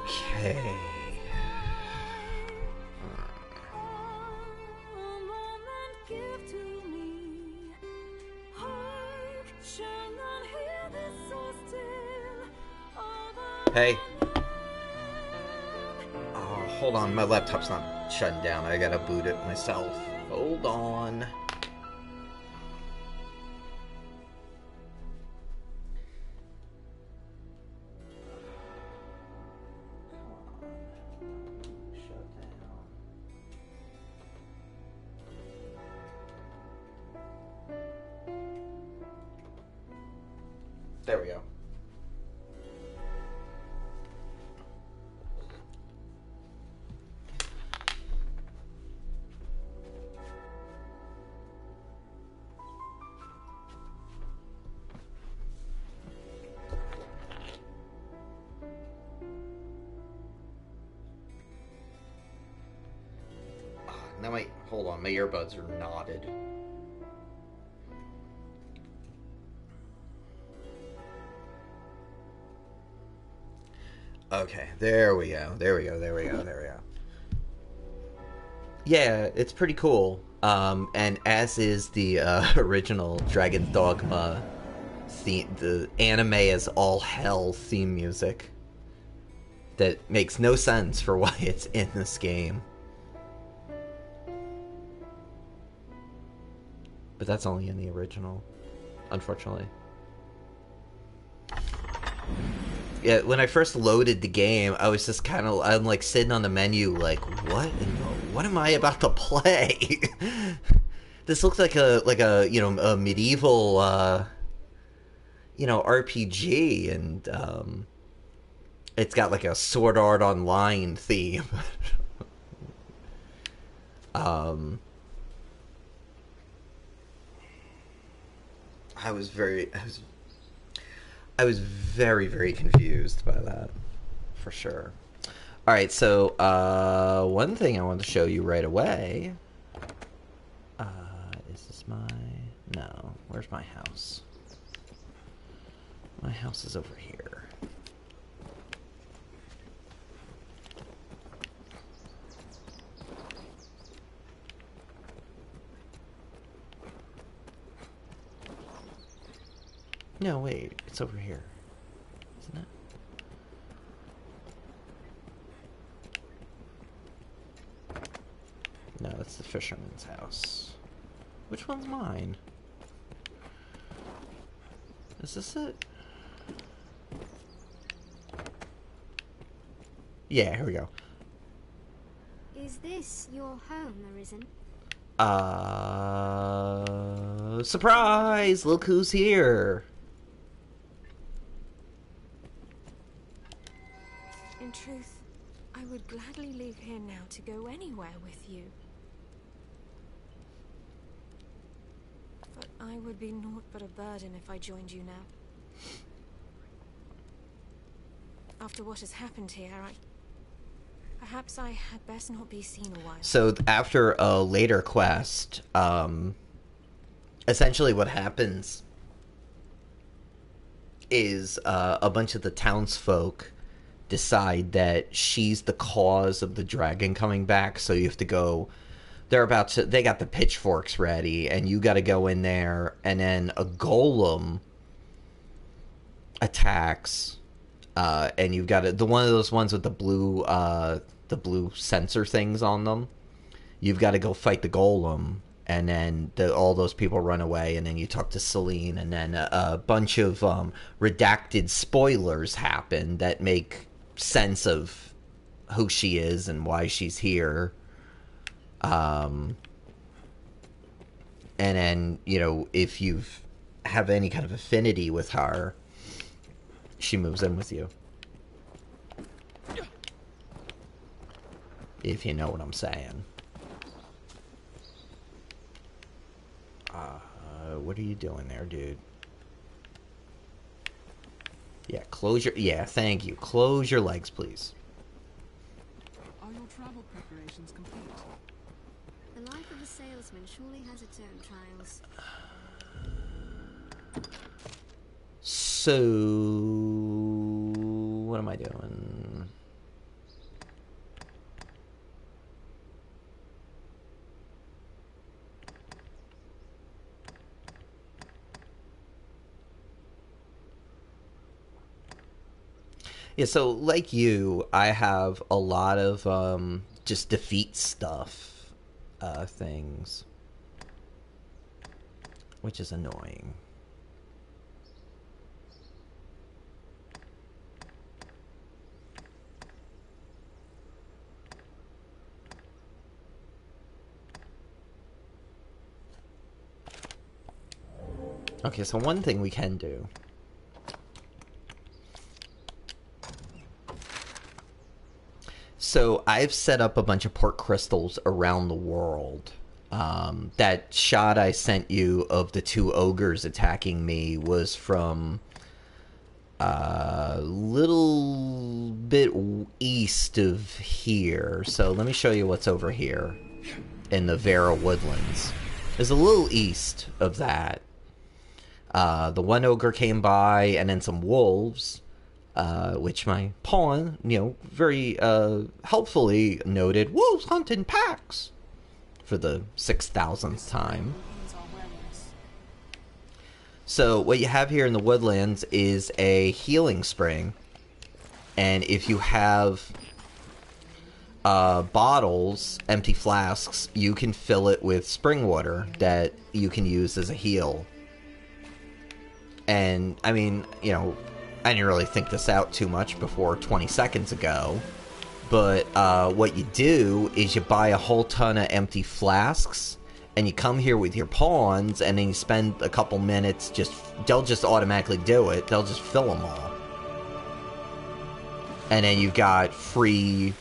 Okay. Hey. Oh, hold on. My laptop's not shutting down. I gotta boot it myself. Hold on. There we go. Now hold on, my earbuds are knotted. Okay, there we go. Yeah, it's pretty cool. And as is the original Dragons Dogma theme, the anime as all hell theme music that makes no sense for why it's in this game. But that's only in the original, unfortunately. Yeah, when I first loaded the game, I was just I'm like sitting on the menu like, what am I about to play? This looks like a a medieval RPG, and it's got like a Sword Art Online theme. I was very, very confused by that, for sure. All right, so one thing I want to show you right away. Is this my? No, where's my house? My house is over here. No, wait, it's over here, isn't it? No, that's the fisherman's house. Which one's mine? Is this it? Yeah, here we go. Is this your home, Arisen? Surprise! Look who's here! In truth, I would gladly leave here now to go anywhere with you. But I would be naught but a burden if I joined you now. After what has happened here, perhaps I had best not be seen a while. So after a later quest, essentially what happens is a bunch of the townsfolk decide she's the cause of the dragon coming back, so you have to go. They got the pitchforks ready, and you got to go in there, and then a golem attacks, and you've got the one of those ones with the blue sensor things on them. You've got to go fight the golem, and then all those people run away, and then you talk to Celine, and then a bunch of redacted spoilers happen that make sense of who she is and why she's here. And then, if you have any kind of affinity with her, she moves in with you. If you know what I'm saying. What are you doing there, dude? Yeah, thank you. Close your legs, please. Are your travel preparations complete? The life of a salesman surely has its own trials. So, what am I doing? Yeah, so like you, I have a lot of just defeat stuff things, which is annoying. Okay, so one thing we can do. So I've set up a bunch of port crystals around the world. That shot I sent you of the two ogres attacking me was from a little bit east of here. So let me show you what's over here in the Vera Woodlands. It's a little east of that. The one ogre came by, and then some wolves, which my pawn, very helpfully noted, wolves hunt in packs, for the 6,000th time. So what you have here in the woodlands is a healing spring, and if you have bottles, empty flasks, you can fill it with spring water that you can use as a heal. And, I mean, I didn't really think this out too much before 20 seconds ago. But what you do is you buy a whole ton of empty flasks, and you come here with your pawns, and then you spend a couple minutes they'll just automatically do it. They'll just fill them all. And then you've got free,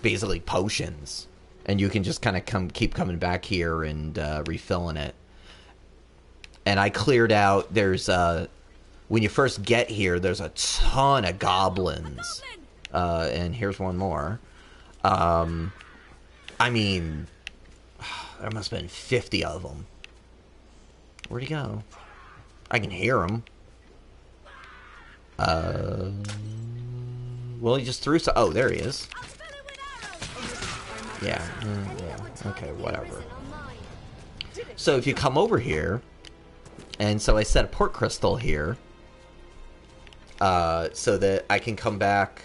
basically potions. And you can just kind of keep coming back here and refilling it. And I cleared out, when you first get here, there's a ton of goblins. And here's one more. I mean, there must have been 50 of them. Where'd he go? I can hear him. Well, he just threw some... Oh, there he is. Yeah. Yeah. Okay, whatever. So if you come over here... And so I set a port crystal here, so that I can come back,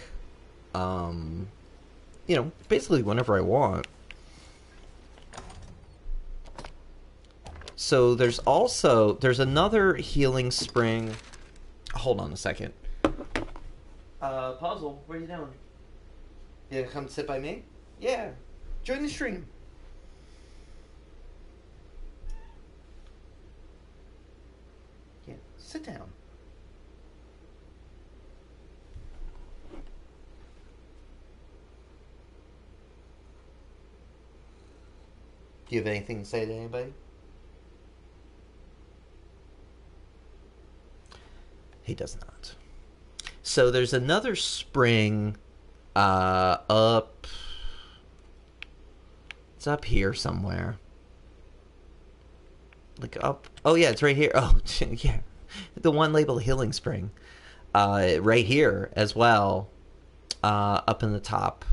basically whenever I want. So there's another healing spring. Hold on a second. Puzzle, what are you doing? You gonna come sit by me? Yeah. Join the stream. Sit down. Do you have anything to say to anybody? He does not. So there's another spring up... It's up here somewhere. Like up... Oh yeah, it's right here. Oh, yeah. The one labeled Healing Spring. Right here as well. Up in the top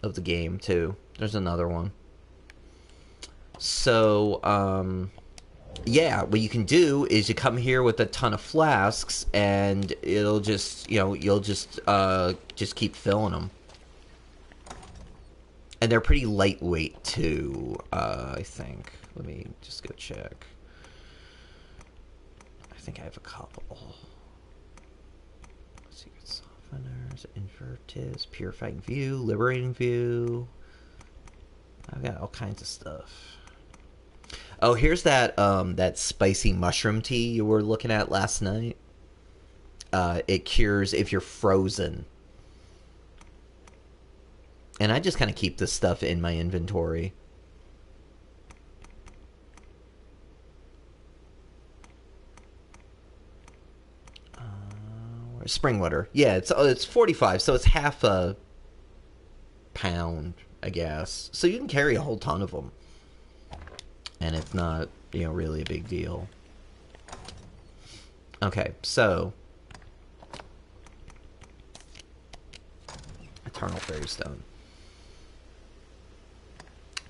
of the game, too. There's another one. So, yeah, what you can do is you come here with a ton of flasks, and it'll just, you'll just keep filling them. And they're pretty lightweight, too, I think. Let me just go check. I think I have a couple. Secret Softeners, Invertives, Purifying View, Liberating View. I've got all kinds of stuff. Oh, here's that that spicy mushroom tea you were looking at last night. It cures if you're frozen. And I just kind of keep this stuff in my inventory. Spring water. Yeah, it's 45, so it's half a pound, I guess. So you can carry a whole ton of them. And it's not, really a big deal. Okay, so Eternal Fairy Stone.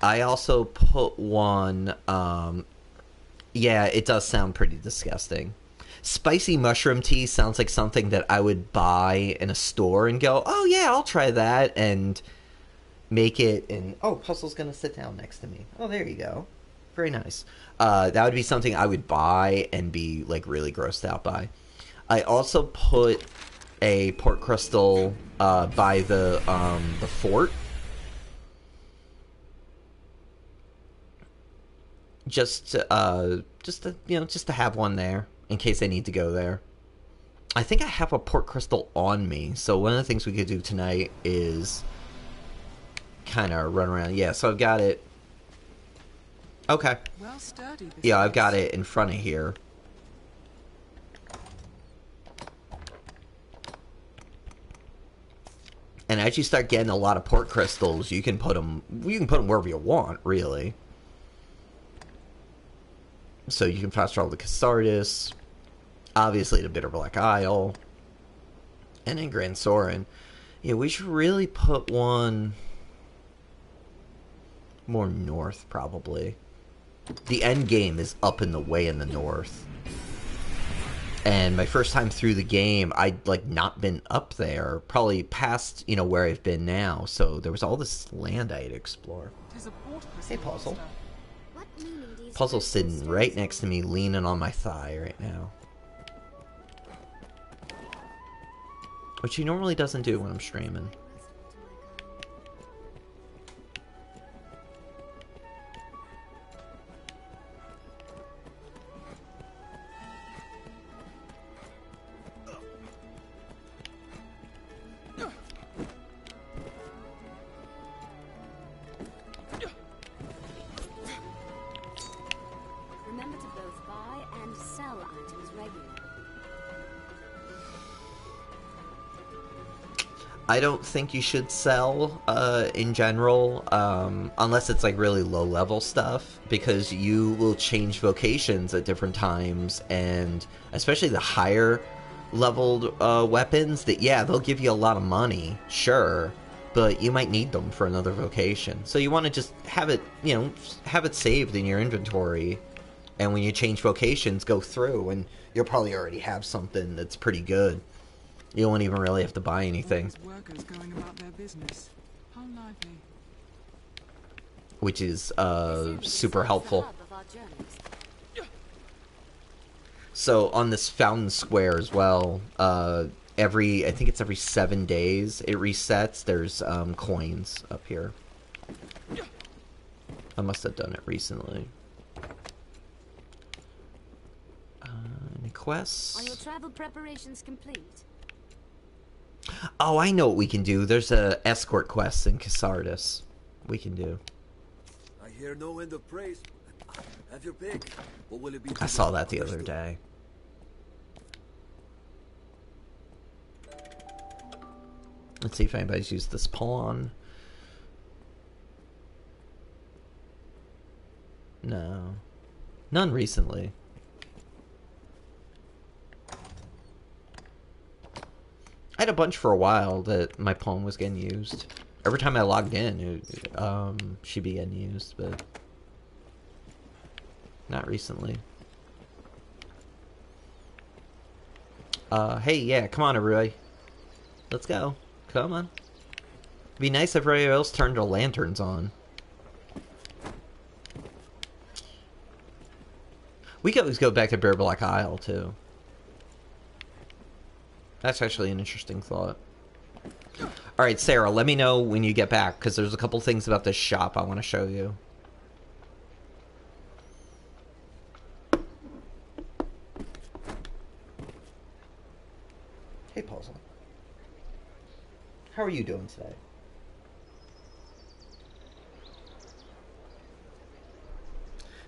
I also put one, yeah, it does sound pretty disgusting. Spicy mushroom tea sounds like something that I would buy in a store and go, oh yeah, I'll try that, and make it in... Oh, Puzzle's going to sit down next to me. Oh, there you go. Very nice. That would be something I would buy and be, like, really grossed out by. I also put a port crystal by the fort. Just to have one there in case I need to go there. I think I have a port crystal on me, so one of the things we could do tonight is kind of run around. Yeah, so I've got it. Okay. Well sturdy, this Yeah, I've place. got it in front of here. And as you start getting a lot of port crystals, you can put them wherever you want, really. So you can fast travel to Catharsis, obviously to Bitterblack Isle, and in Grand Soren. Yeah, we should really put one more north, probably. The end game is up in the way in the north. And my first time through the game, I'd, like, not been up there. Probably past, where I've been now. So there was all this land I had to explore. Tis a port Hey, crystal, Puzzle. master. What meaning do you Puzzle's suppose those sitting right stones next to hold? me, leaning on my thigh right now. Which he normally doesn't do when I'm streaming. Remember to both buy and sell items regularly. I don't think you should sell in general, unless it's like really low level stuff, because you will change vocations at different times, and especially the higher leveled weapons, that yeah, they'll give you a lot of money, sure, but you might need them for another vocation. So you want to just have it, have it saved in your inventory, and when you change vocations, go through, and you'll probably already have something that's pretty good. You won't even really have to buy All anything, these workers going about their business. How lively. which is Certainly super serves helpful. the hub of our journeys. So on this Fountain Square as well, I think it's every 7 days it resets. There's coins up here. I must have done it recently. Any quests? Are your travel preparations complete? Oh, I know what we can do. There's a escort quest in Catharsis we can do. I hear no end of praise. Have your pick. What will it be? I saw that the other day. Let's see if anybody's used this pawn. No. None recently. I had a bunch for a while that my pawn was getting used. Every time I logged in, she'd be getting used, but not recently. Hey, yeah, come on, everybody. Let's go. Come on. It'd be nice if everybody else turned their lanterns on. We could always go back to Bitterblack Isle, too. That's actually an interesting thought. Alright, Sarah, let me know when you get back, because there's a couple things about this shop I want to show you. Hey, Puzzle. How are you doing today?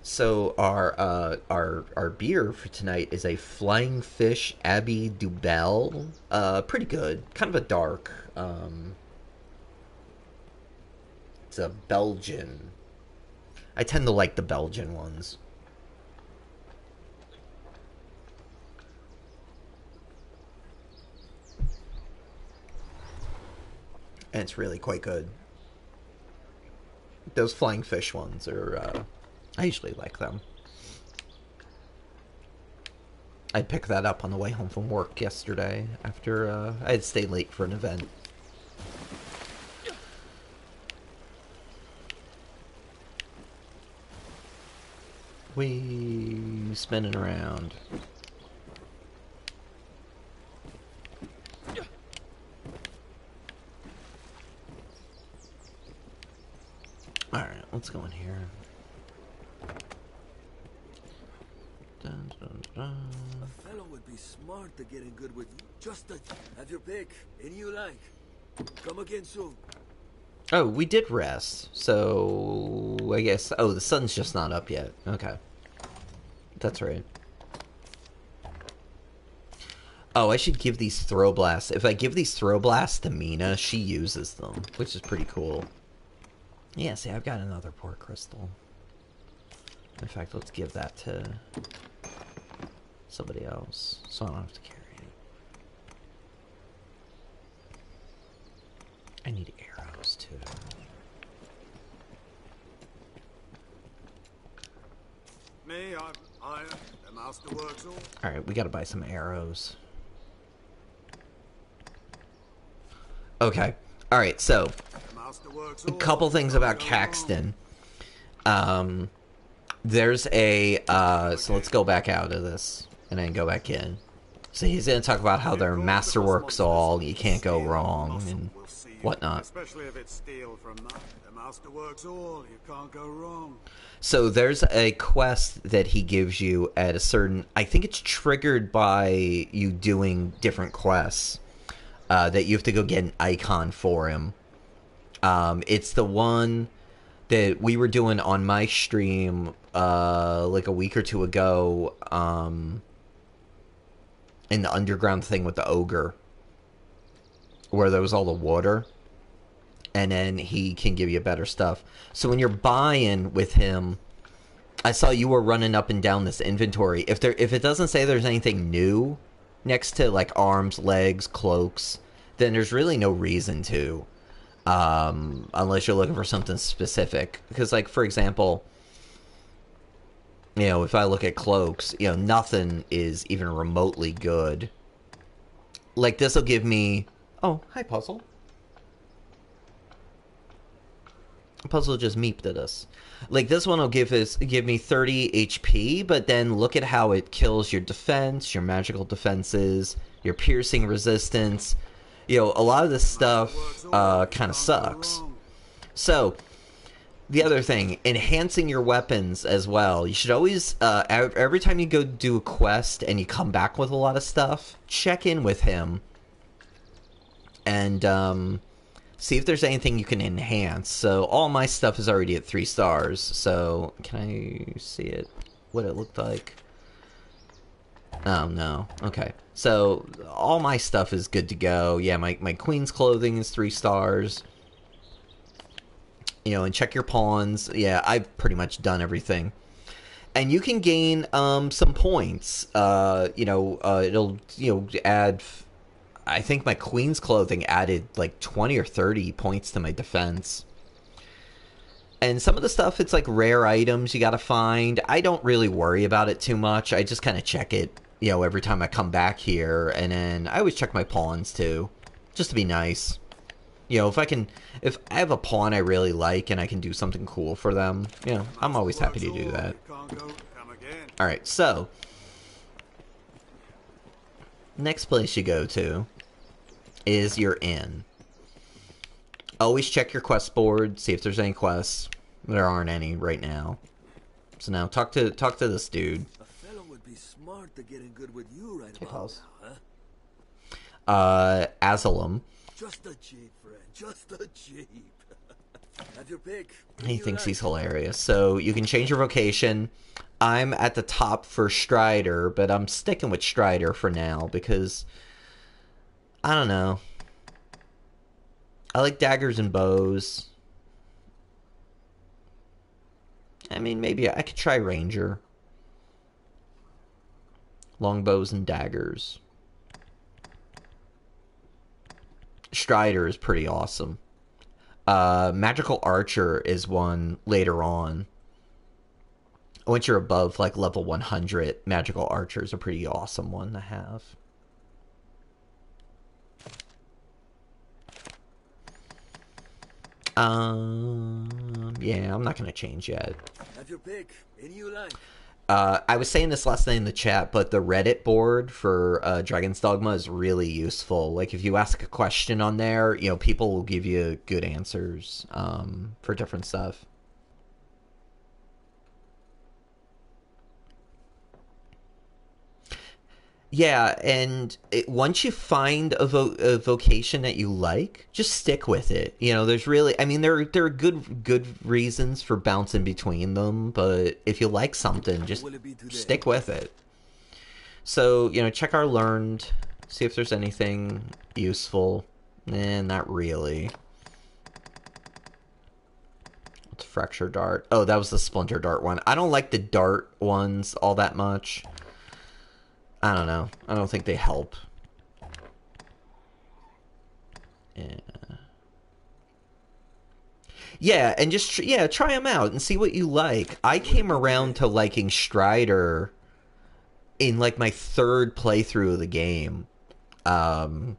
So our beer for tonight is a Flying Fish Abbey Dubel. Pretty good. Kind of a dark. It's a Belgian. I tend to like the Belgian ones. And it's really quite good. Those Flying Fish ones are, I usually like them. I picked that up on the way home from work yesterday after I had stayed late for an event. We spinning around. Alright, let's go in here. Dun, dun, dun. A fellow would be smart to get in good with you. Just have your pick. Any you like. Come again soon. Oh, we did rest, so I guess... Oh, the sun's just not up yet. Okay. That's right. Oh, I should give these throw blasts. If I give these throw blasts to Mina, she uses them, which is pretty cool. Yeah, see, I've got another port crystal. In fact, let's give that to somebody else, so I don't have to carry it. I need arrows, too. Me, I'm iron. The master works all. Alright, we gotta buy some arrows. Okay. Alright, so a couple things about Caxton. There's a so let's go back out of this and then go back in. So he's gonna talk about how their masterworks all, you can't go wrong and whatnot. Especially if it's steel from that. The master works all, you can't go wrong. So there's a quest that he gives you at a certain, I think it's triggered by you doing different quests, that you have to go get an icon for him. It's the one that we were doing on my stream like a week or two ago, in the underground thing with the ogre, where there was all the water, and then he can give you better stuff. So when you're buying with him, I saw you were running up and down this inventory. If it doesn't say there's anything new next to like arms, legs, cloaks, then there's really no reason to, unless you're looking for something specific. Because like, for example, you know, if I look at cloaks, you know, nothing is even remotely good. Like this will give me, oh, hi Puzzle. Puzzle just meeped at us. Like this one will give me 30 HP, but then look at how it kills your defense, your magical defenses, your piercing resistance. You know, a lot of this stuff kind of sucks. So, the other thing, enhancing your weapons as well. You should always, every time you go do a quest and you come back with a lot of stuff, check in with him and see if there's anything you can enhance. So all my stuff is already at 3 stars. So can I see it? What it looked like? Oh no. Okay. So all my stuff is good to go. Yeah, my queen's clothing is 3 stars. You know, and check your pawns. Yeah, I've pretty much done everything. And you can gain some points. It'll add. I think my queen's clothing added like 20 or 30 points to my defense. And some of the stuff, it's like rare items you gotta find. I don't really worry about it too much. I just kind of check it, you know, every time I come back here. And then I always check my pawns too, just to be nice. You know, if I have a pawn I really like and I can do something cool for them, you know, I'm always happy to do that. Alright, so next place you go to is your inn. Always check your quest board, see if there's any quests. There aren't any right now. So now talk to this dude. A fellow would be smart to get in good with you right Hey, about pals. now, huh? Asylum. Just a cheap, friend. Just a cheap. Have your pick. He thinks he's hilarious. So you can change your vocation. I'm at the top for Strider, but I'm sticking with Strider for now because I don't know. I like daggers and bows. I mean, maybe I could try Ranger. Longbows and daggers. Strider is pretty awesome. Magical Archer is one later on. once you're above like level 100, magical archer is a pretty awesome one to have. Yeah, I'm not gonna change yet. Have your pick. Any you like. I was saying this last night in the chat, but the Reddit board for Dragons Dogma is really useful. Like, if you ask a question on there, you know, people will give you good answers for different stuff. Yeah, and once you find a vocation that you like, just stick with it. You know, there's really, I mean, there are good reasons for bouncing between them, but if you like something, just stick with it. So, you know, check our learned, see if there's anything useful. Not really. What's fracture dart? Oh, that was the splinter dart one. I don't like the dart ones all that much. I don't know. I don't think they help. Yeah, and just try them out and see what you like. I came around to liking Strider in like my third playthrough of the game. The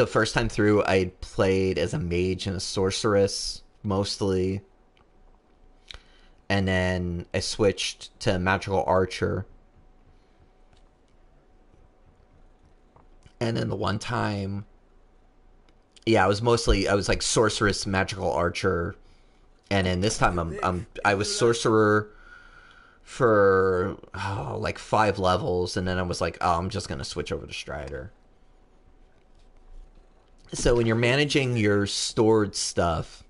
first time through, I played as a mage and a sorceress mostly, and then I switched to magical archer. And then the one time, yeah, I was like sorceress, magical archer, and then this time I was sorcerer for like 5 levels, and then I was like, oh, I'm just gonna switch over to Strider. So when you're managing your stored stuff,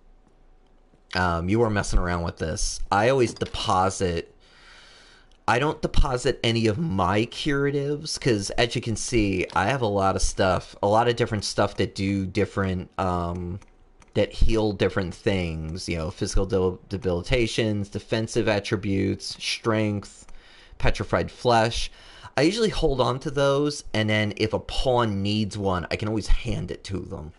you were messing around with this. I always deposit. I don't deposit any of my curatives because, as you can see, I have a lot of stuff, a lot of different stuff that do different, that heal different things. You know, physical debilitations, defensive attributes, strength, petrified flesh. I usually hold on to those, and then if a pawn needs one, I can always hand it to them.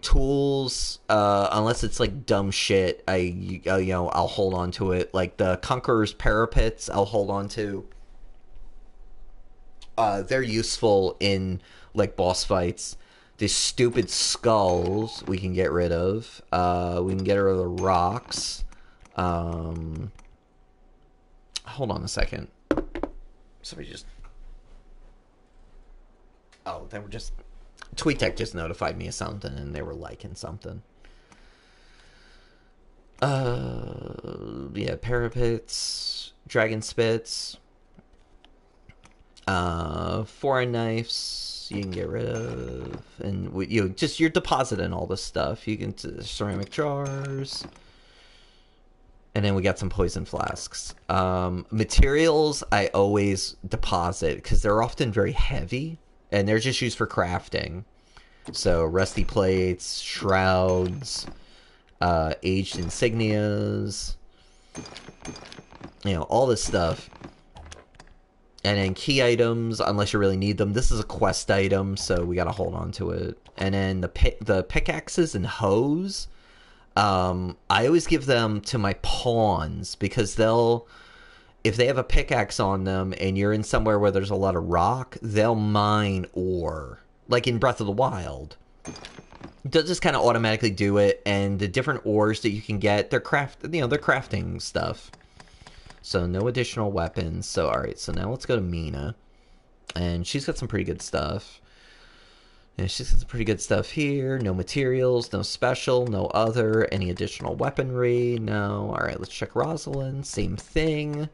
Tools, unless it's like dumb shit, I'll hold on to it. Like the Conqueror's Parapets, I'll hold on to. They're useful in like boss fights. These stupid skulls we can get rid of. We can get rid of the rocks. Hold on a second. Somebody just... Oh, they were just... TweetTech just notified me of something, and they were liking something. Yeah, parapets, dragon spits, foreign knives you can get rid of, and you're depositing all this stuff. You can ceramic jars, and then we got some poison flasks. Materials I always deposit because they're often very heavy. And they're just used for crafting. So, rusty plates, shrouds, aged insignias, you know, all this stuff. And then key items, unless you really need them. This is a quest item, so we gotta hold on to it. And then the pickaxes and hoes, I always give them to my pawns, because if they have a pickaxe on them and you're in somewhere where there's a lot of rock, they'll mine ore. Like in Breath of the Wild. They'll just kind of automatically do it, and the different ores that you can get, they're crafting stuff. So no additional weapons. So alright, so now let's go to Mina. And she's got some pretty good stuff. And she's got some pretty good stuff here. No materials, no special, no other, any additional weaponry, no. Alright, let's check Rosalind. Same thing.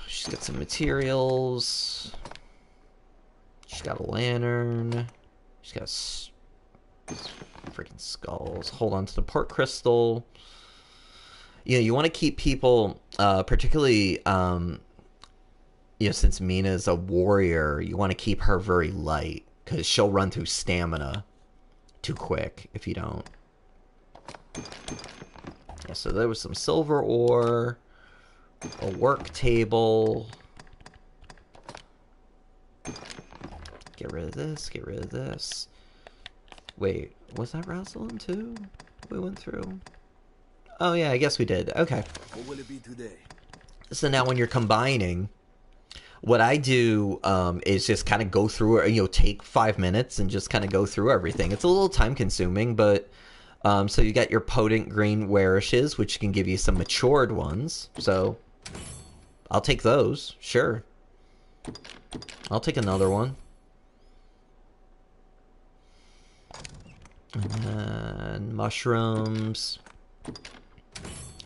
She's got some materials. She's got a lantern. She's got freaking skulls. Hold on to the port crystal. You know, you want to keep people, particularly, since Mina's a warrior, you want to keep her very light, because she'll run through stamina too quick if you don't. Yeah, so there was some silver ore. A work table. Get rid of this, get rid of this. Wait, was that Rosalind too? We went through? Oh yeah, I guess we did. Okay. What will it be today? So now when you're combining, what I do is just kind of go through it, take 5 minutes and just kind of go through everything. It's a little time consuming, but so you got your potent green werishes, which can give you some matured ones. So I'll take those, sure. I'll take another one. And then mushrooms.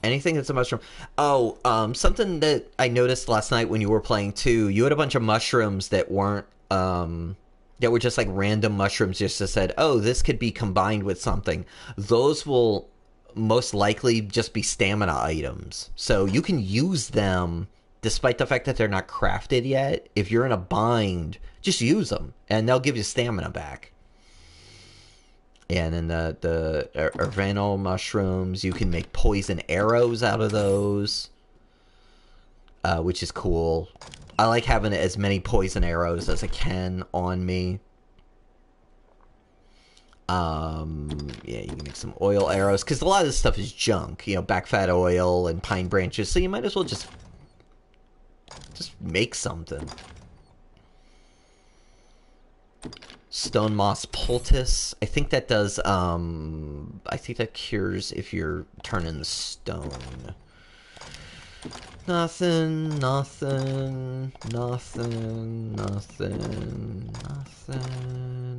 Anything that's a mushroom. Oh, something that I noticed last night when you were playing too, you had a bunch of mushrooms that weren't, that were just like random mushrooms just that said, oh, this could be combined with something. Those will most likely just be stamina items. So you can use them despite the fact that they're not crafted yet. If you're in a bind, just use them and they'll give you stamina back. And then the Arvano mushrooms, you can make poison arrows out of those, which is cool. I like having as many poison arrows as I can on me. Yeah, you can make some oil arrows, because a lot of this stuff is junk. Back fat oil and pine branches, so you might as well just make something. Stone moss poultice. I think that does, I think that cures if you're turning the stone. Nothing.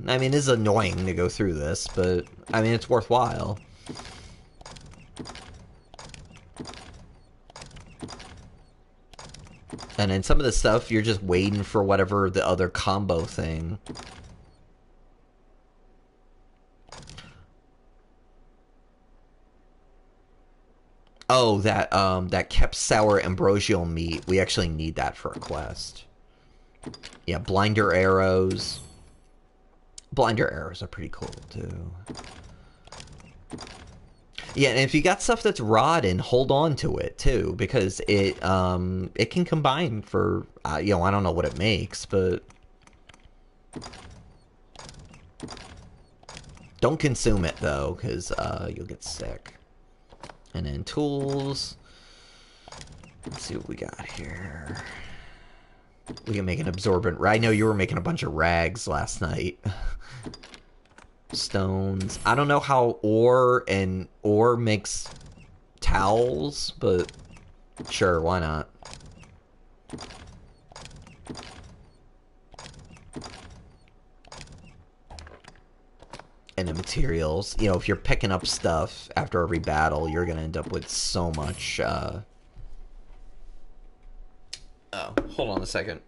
I mean, it's annoying to go through this, but, I mean, it's worthwhile. And then some of the stuff, you're just waiting for whatever the other combo thing. Oh, that kept sour ambrosial meat. We actually need that for a quest. Yeah, blinder arrows. Blinder arrows are pretty cool, too. Yeah, and if you got stuff that's rotten, hold on to it, too, because it can combine for, I don't know what it makes, but don't consume it, though, because you'll get sick. And then tools. Let's see what we got here. We can make an absorbent. I know you were making a bunch of rags last night. Stones. I don't know how ore makes towels, but sure, why not? And the materials, if you're picking up stuff after every battle, you're gonna end up with so much, Oh, hold on a second.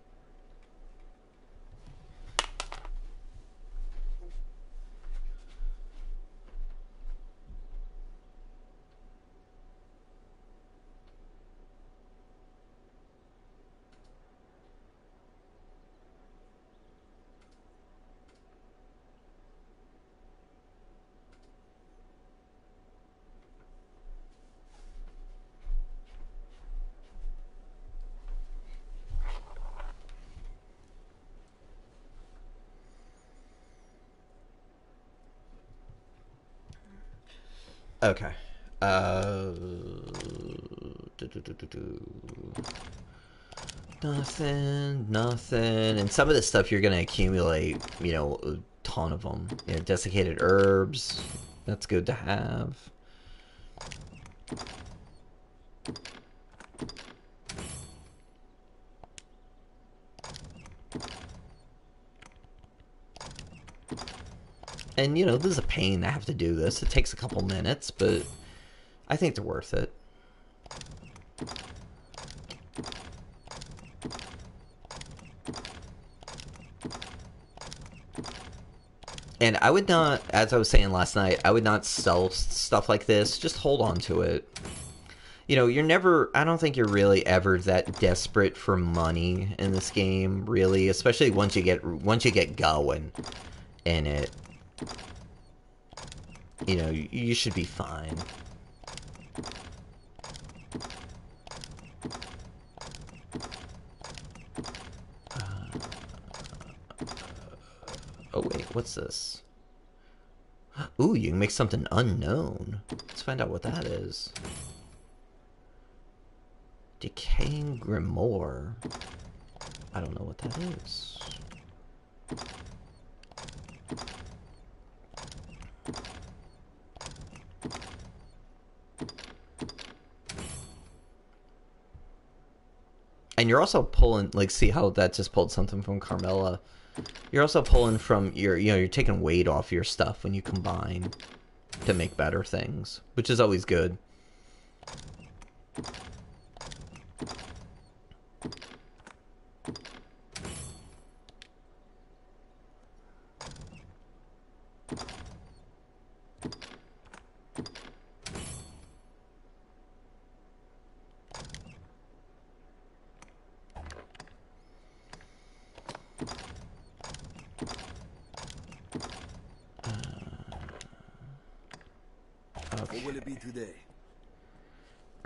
Okay. Nothing. And some of this stuff you're going to accumulate, a ton of them. Desiccated herbs. That's good to have. And, this is a pain to have to do this. It takes a couple minutes, but I think they're worth it. And I would not, as I was saying last night, I would not sell stuff like this. Just hold on to it. You're never, I don't think you're really ever that desperate for money in this game, really. Especially once you get going in it. You should be fine. Oh wait, what's this? Ooh, you can make something unknown. It's find out what that is. Decaying Grimoire. I don't know what that is. And you're also pulling, like, see how that just pulled something from Carmella? You're also pulling from your, you know, you're taking weight off your stuff when you combine to make better things, which is always good. What will it be today?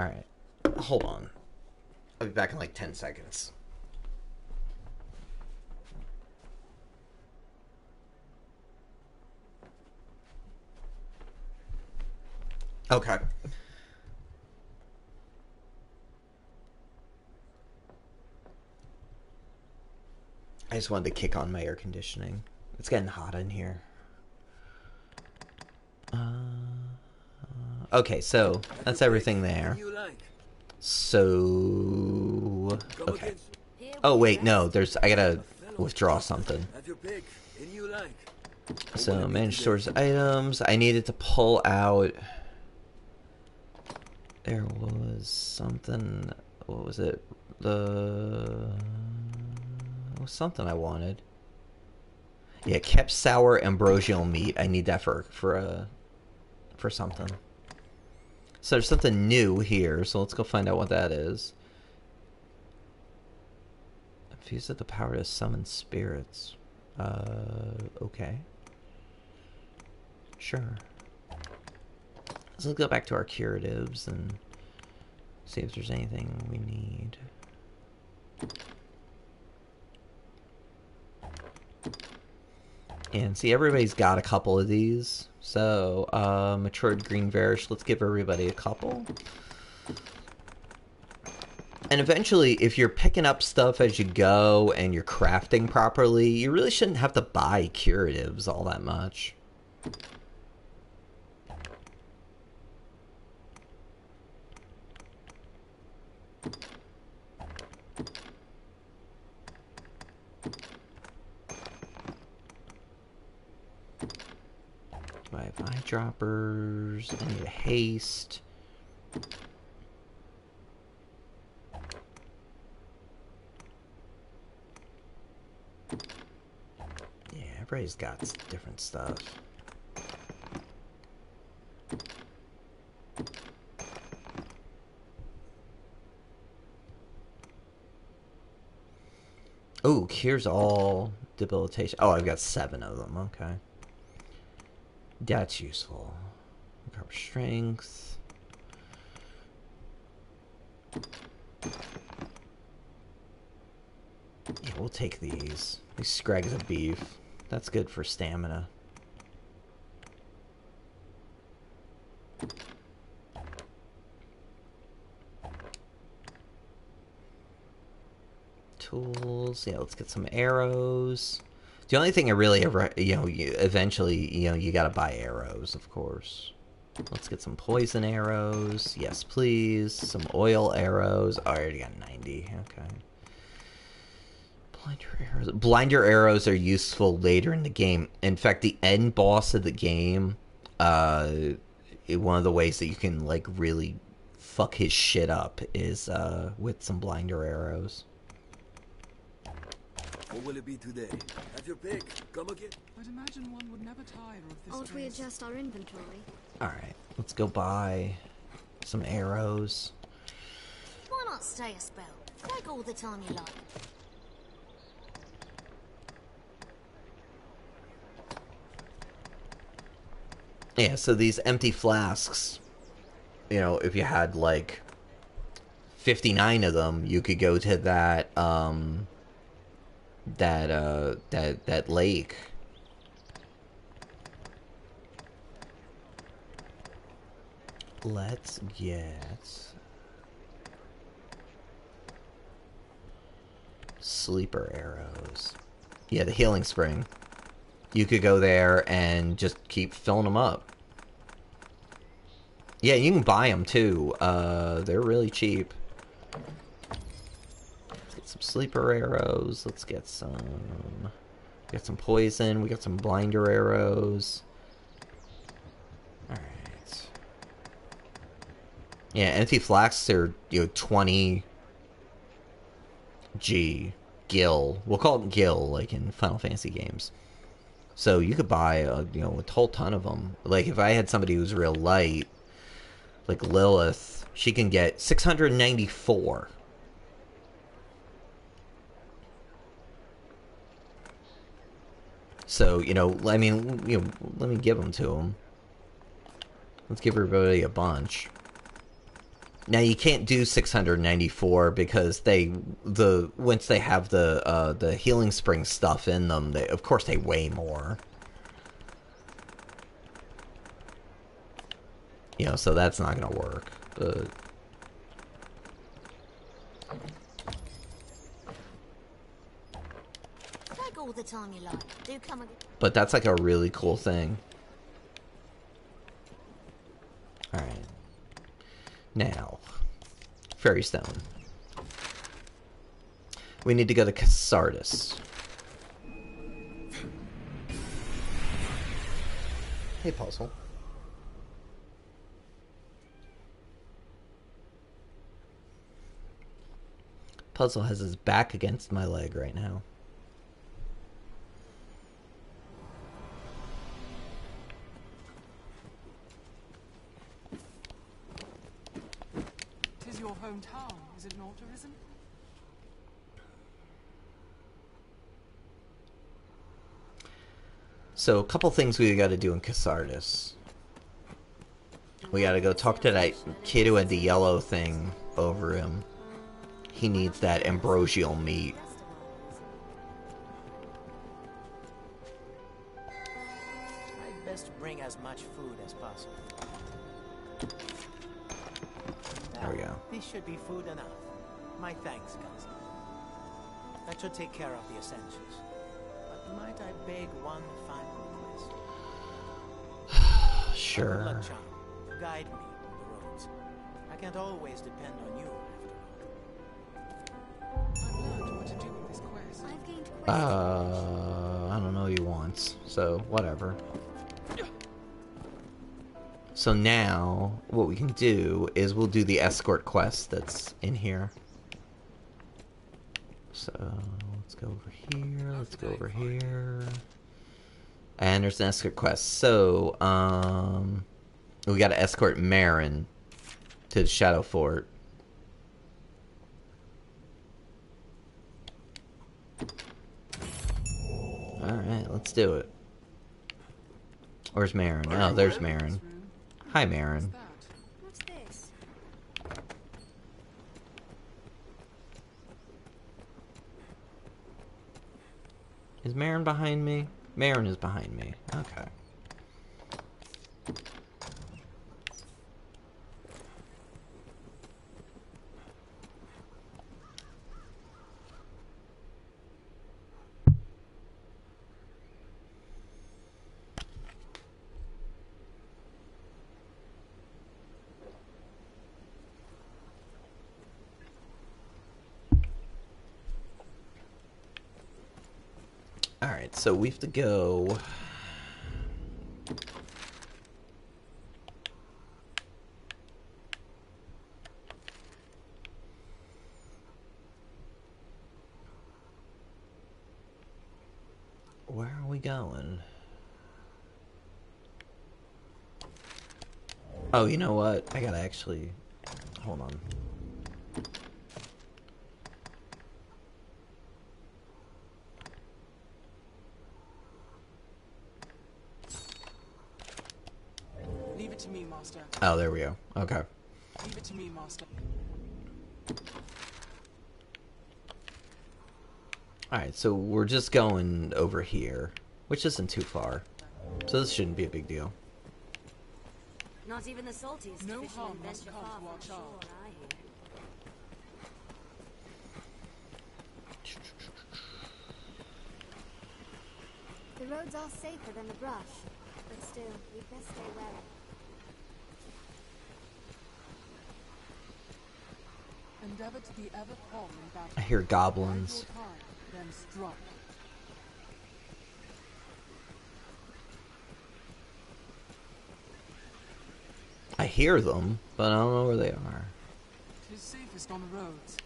Alright. Hold on. I'll be back in like 10 seconds. Okay. I just wanted to kick on my air conditioning. It's getting hot in here. Okay, so that's everything there. So okay. Oh wait, no, I gotta withdraw something. So manage stores items. I needed to pull out. There was something. What was it? It was something I wanted. Yeah, kept sour ambrosial meat. I need that for something. So there's something new here, so let's go find out what that is. Infused with the power to summon spirits. Okay. Sure. So let's go back to our curatives and see if there's anything we need. And see, everybody's got a couple of these. So, matured green varish, let's give everybody a couple. And eventually, if you're picking up stuff as you go and you're crafting properly, you really shouldn't have to buy curatives all that much. I have eyedroppers. I need a haste. Yeah, everybody's got different stuff. Oh, here's all debilitation. Oh, I've got 7 of them. Okay. That's useful. Recover strength. Yeah, we'll take these. These scrags of beef. That's good for stamina. Tools. Yeah, let's get some arrows. The only thing I really ever, eventually, you gotta buy arrows, of course. Let's get some poison arrows. Yes, please. Some oil arrows. Oh, I already got 90. Okay. Blinder arrows. Blinder arrows are useful later in the game. In fact, the end boss of the game, one of the ways that you can, like, really fuck his shit up is with some blinder arrows. What will it be today? Have your pick. Come again. I'd imagine one would never tire of this Ought we place. adjust our inventory? Alright, let's go buy some arrows. Why not stay a spell? Take all the time you like. Yeah, so these empty flasks, if you had like 59 of them, you could go to that that lake. let's get sleeper arrows. Yeah, the healing spring. You could go there and just keep filling them up. Yeah, you can buy them too. They're really cheap. Let's get some sleeper arrows. Let's get some... We got some poison. We got some blinder arrows. Alright. Yeah, anti-flax are, 20 G. Gil. We'll call it Gil, like in Final Fantasy games. So you could buy, a whole ton of them. Like, if I had somebody who's real light, like Lilith, she can get 694. So, I mean, let me give them to them. Let's give everybody a bunch. Now you can't do 694 because once they have the healing spring stuff in them, of course they weigh more. So that's not gonna work. But Take all the time you like. Do come again. But that's like a really cool thing. Alright. Now, Fairy Stone. We need to go to Cassardis. Hey, Puzzle. Puzzle has his back against my leg right now. Tis your hometown, is it not, Arisen? So, a couple things we gotta do in Cassardis. We gotta go talk to that kid who had the yellow thing over him. He needs that ambrosial meat. I'd best bring as much food as possible. There we go. This should be food enough. My thanks, cousin. That should take care of the essentials. But might I beg one final request? Sure. Good luck, John. Guide me on the roads. I can't always depend on you, after all. I've learned what to do with this quest. I've gained quest. I don't know what he wants, so whatever. So now, what we can do is we'll do the escort quest that's in here. So, let's go over here, let's go over here. And there's an escort quest. So, we gotta escort Marin to the Shadow Fort. Alright, let's do it. Where's Marin? Oh, there's Marin. Hi, Marin. What's this? Is Marin behind me? Marin is behind me. Okay. Alright, so we have to go... Where are we going? Oh, you know what? I gotta actually... Hold on. Leave it to me, Master. Oh, there we go. Okay. Leave it to me, Master. Alright, so we're just going over here, which isn't too far. So this shouldn't be a big deal. Not even the saltiest No fish harm and must venture come far to our from shore, child. I hear. The roads are safer than the brush, but still, we'd best stay wary. Endeavor to be ever calm in battle. I hear Bide goblins. your time, then strike. I hear them, but I don't know where they are. Tis safest on the roads.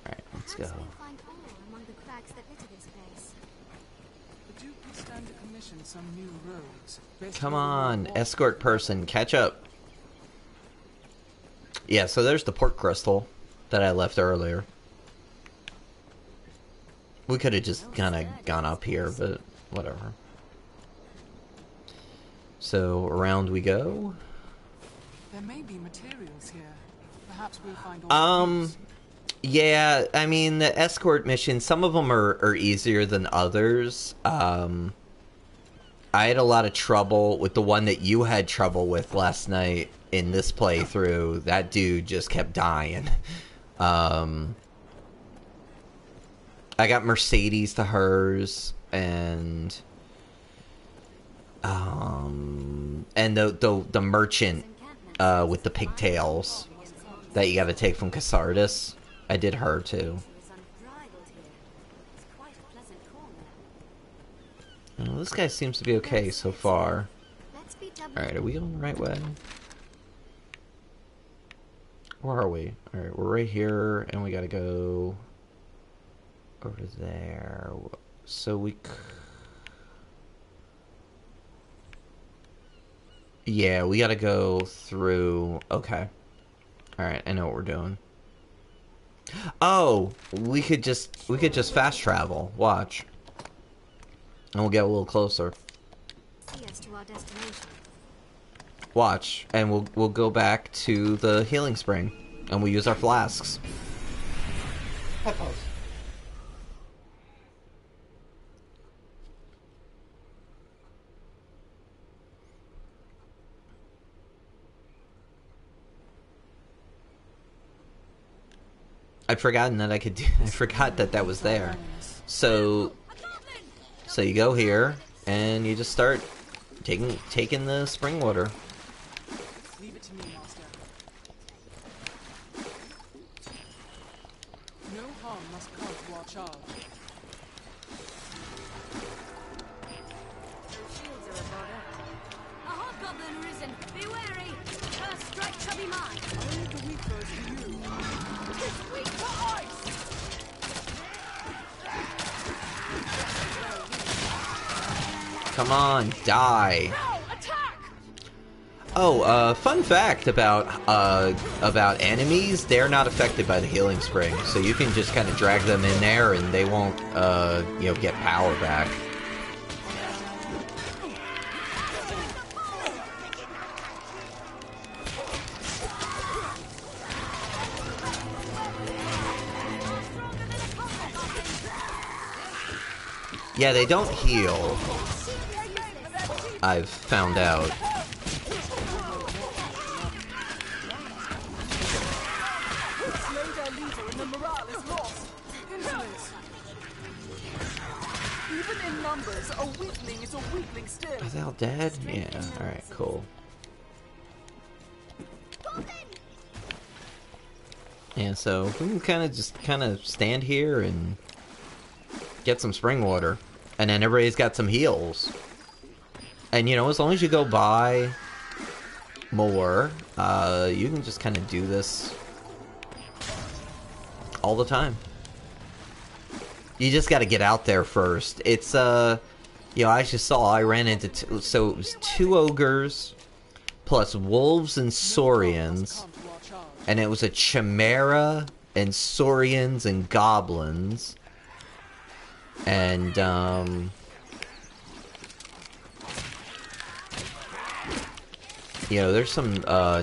Alright, let's Perhaps go. we'll find ore among the crags that litter this place. The Duke will stand to commission some new roads. Best Come road on, walk. escort person, catch up. Yeah, so there's the port crystal that I left earlier. We could have just kind of gone up here, but whatever. So, around we go. There may be materials here. Perhaps we'll find all Yeah, I mean, the escort missions, some of them are easier than others. I had a lot of trouble with the one that you had trouble with last night in this playthrough. That dude just kept dying. I got Mercedes to hers, and the merchant with the pigtails that you got to take from Cassardis. I did her too. She is unbridled here. It's quite a pleasant corner. Well, this guy seems to be okay so far. Let's be double. Alright, are we going the right way? Where are we? Alright, we're right here, and we gotta go over there. So we... Yeah, we gotta go through... Okay. Alright, I know what we're doing. Oh! We could just fast travel. Watch. And we'll get a little closer. See us to our destination. Watch, and we'll go back to the healing spring, and we'll use our flasks. I'd forgotten that I could do. I forgot that that was there. So you go here, and you just start taking the spring water. Leave it to me, master. No harm must come to our charge. Those shields are a bother. A hobgoblin Arisen! Be wary! First strike shall be mine! Only the weak goes to you. It's weak for ice! Come on, die. No! Attack! Oh, fun fact about enemies, they're not affected by the healing spring, so you can just kind of drag them in there and they won't, get power back. Yeah, they don't heal. I've found out. Slay their leader and the morale is lost. Insolence. Even in numbers, a weakling is a weakling still. Is Al dead? Yeah, alright, cool. Yeah, so we can kind of stand here and get some spring water. And then everybody's got some heals. And, as long as you go by more, you can just kind of do this all the time. You just got to get out there first. It's, I just saw, I ran into so it was 2 ogres, plus wolves and saurians, and it was a chimera, and saurians, and goblins. And, You know, there's some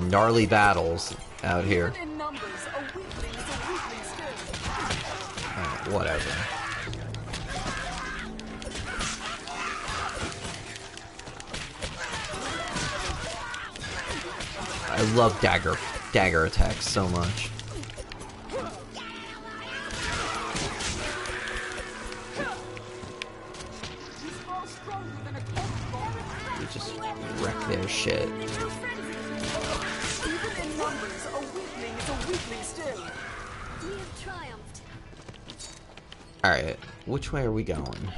gnarly battles out here. Even in numbers, a weakling is a weakling still. Whatever. I love dagger attacks so much. You just wreck their shit. Even in numbers, a weakling is a weakling still. We have triumphed. Alright, which way are we going?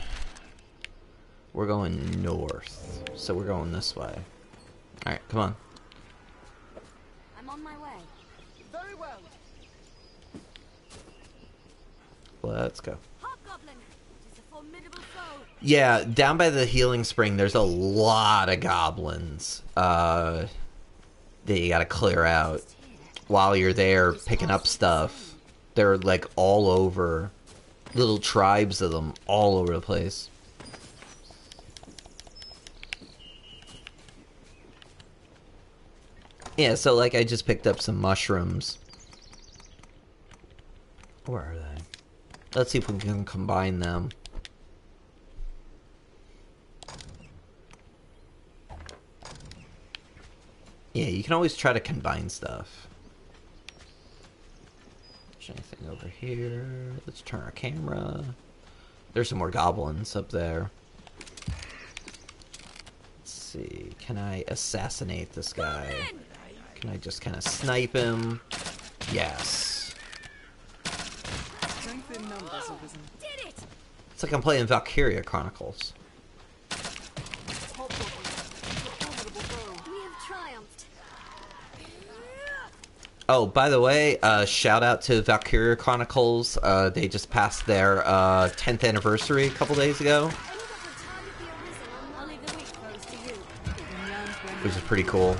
We're going north, so we're going this way. Alright, come on. I'm on my way. Very well. Let's go. Hobgoblin, it is a formidable foe. Yeah, down by the healing spring, there's a lot of goblins that you gotta clear out. While you're there picking up stuff, they're like all over. Little tribes of them all over the place. Yeah, so like I just picked up some mushrooms. Where are they? Let's see if we can combine them. Yeah, you can always try to combine stuff. There's anything over here? Let's turn our camera. There's some more goblins up there. Let's see. Can I assassinate this guy? Can I just kind of snipe him? Yes. Strength in numbers, Arisen. Did it! It's like I'm playing Valkyria Chronicles. Hobgoblin, a formidable foe. We have triumphed. Oh, by the way, shout out to Valkyria Chronicles. They just passed their 10th anniversary a couple days ago, I'll leave the weak foes to you. which is pretty cool.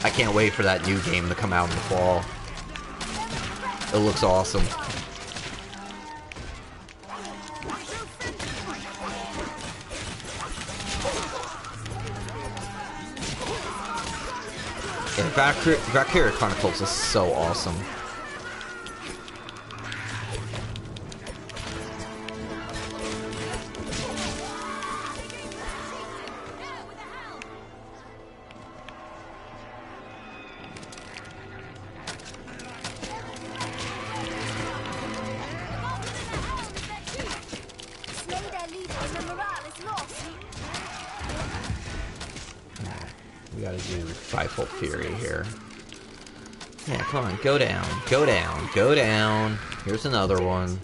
I can't wait for that new game to come out in the fall. It looks awesome. Yeah, Valkyria Chronicles is so awesome. Slay their leader and the morale is lost. We gotta do Fivefold Fury here. Yeah, come on, go down, go down, go down. Here's another one.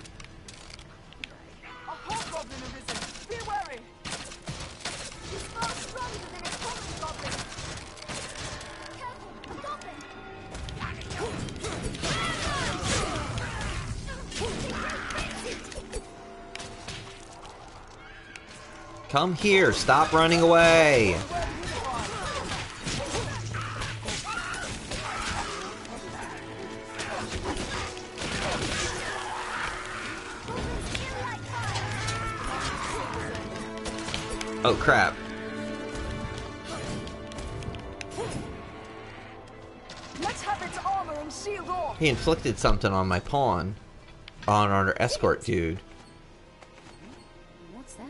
A hobgoblin arisen. Be wary. He's far stronger than a common goblin. Careful, a goblin. Come here, stop running away. Oh crap. Let's have its armor and shield off. He inflicted something on my pawn. On our escort dude. What's that?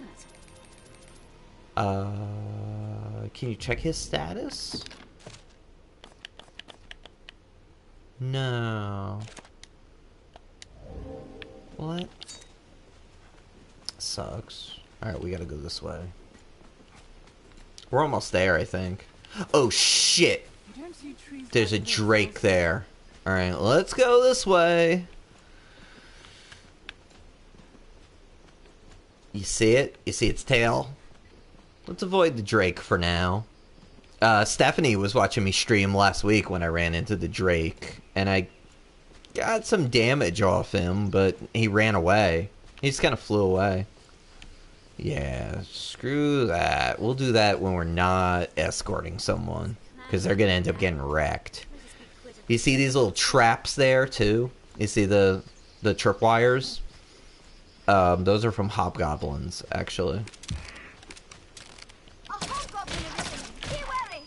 Can you check his status? No. What? Sucks. Alright, we gotta go this way. We're almost there, I think. Oh shit! You don't see trees There's a like this. Drake there. Alright, let's go this way. You see it? You see its tail? Let's avoid the Drake for now. Stephanie was watching me stream last week when I ran into the Drake, and I got some damage off him, but he ran away. He just kind of flew away. Yeah, screw that. We'll do that when we're not escorting someone, because they're going to end up getting wrecked. You see these little traps there, too? You see the tripwires? Those are from hobgoblins, actually. A hobgoblin arisen. Be wary.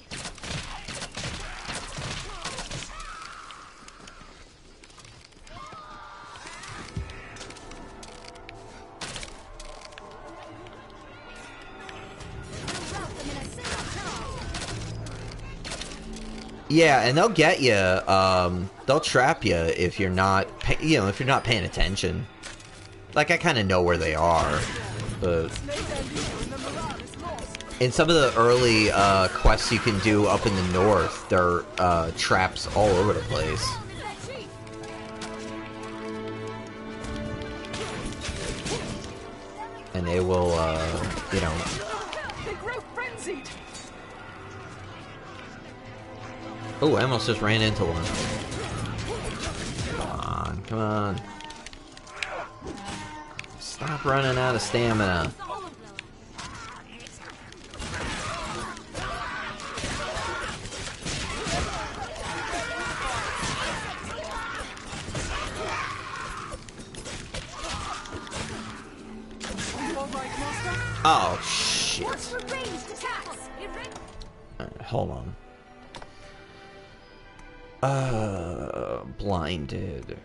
Yeah, and they'll get you. They'll trap you if you're not, if you're not paying attention. Like, I kind of know where they are, but in some of the early quests you can do up in the north, there are traps all over the place. And they will, you know. They grow frenzied. Oh, I almost just ran into one. Come on, come on. Stop running out of stamina. Oh, shit. Alright, hold on. Blinded.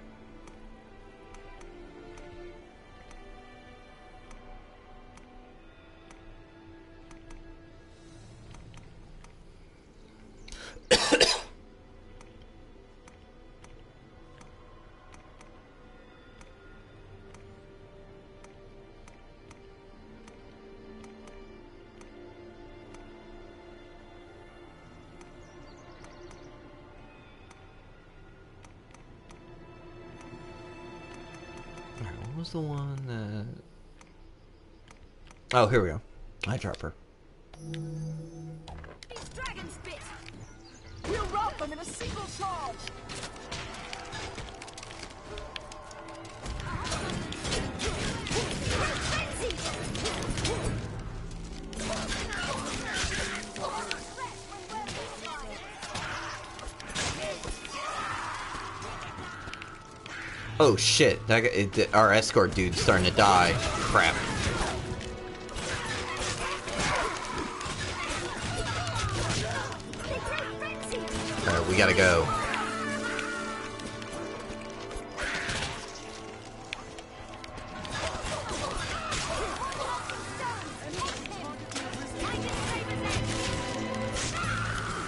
What was the one that... Oh, here we go. Eyedropper. These dragons bit. We'll rout them in a single charge. Oh shit, that guy, our escort dude's starting to die. Crap. Alright, we gotta go.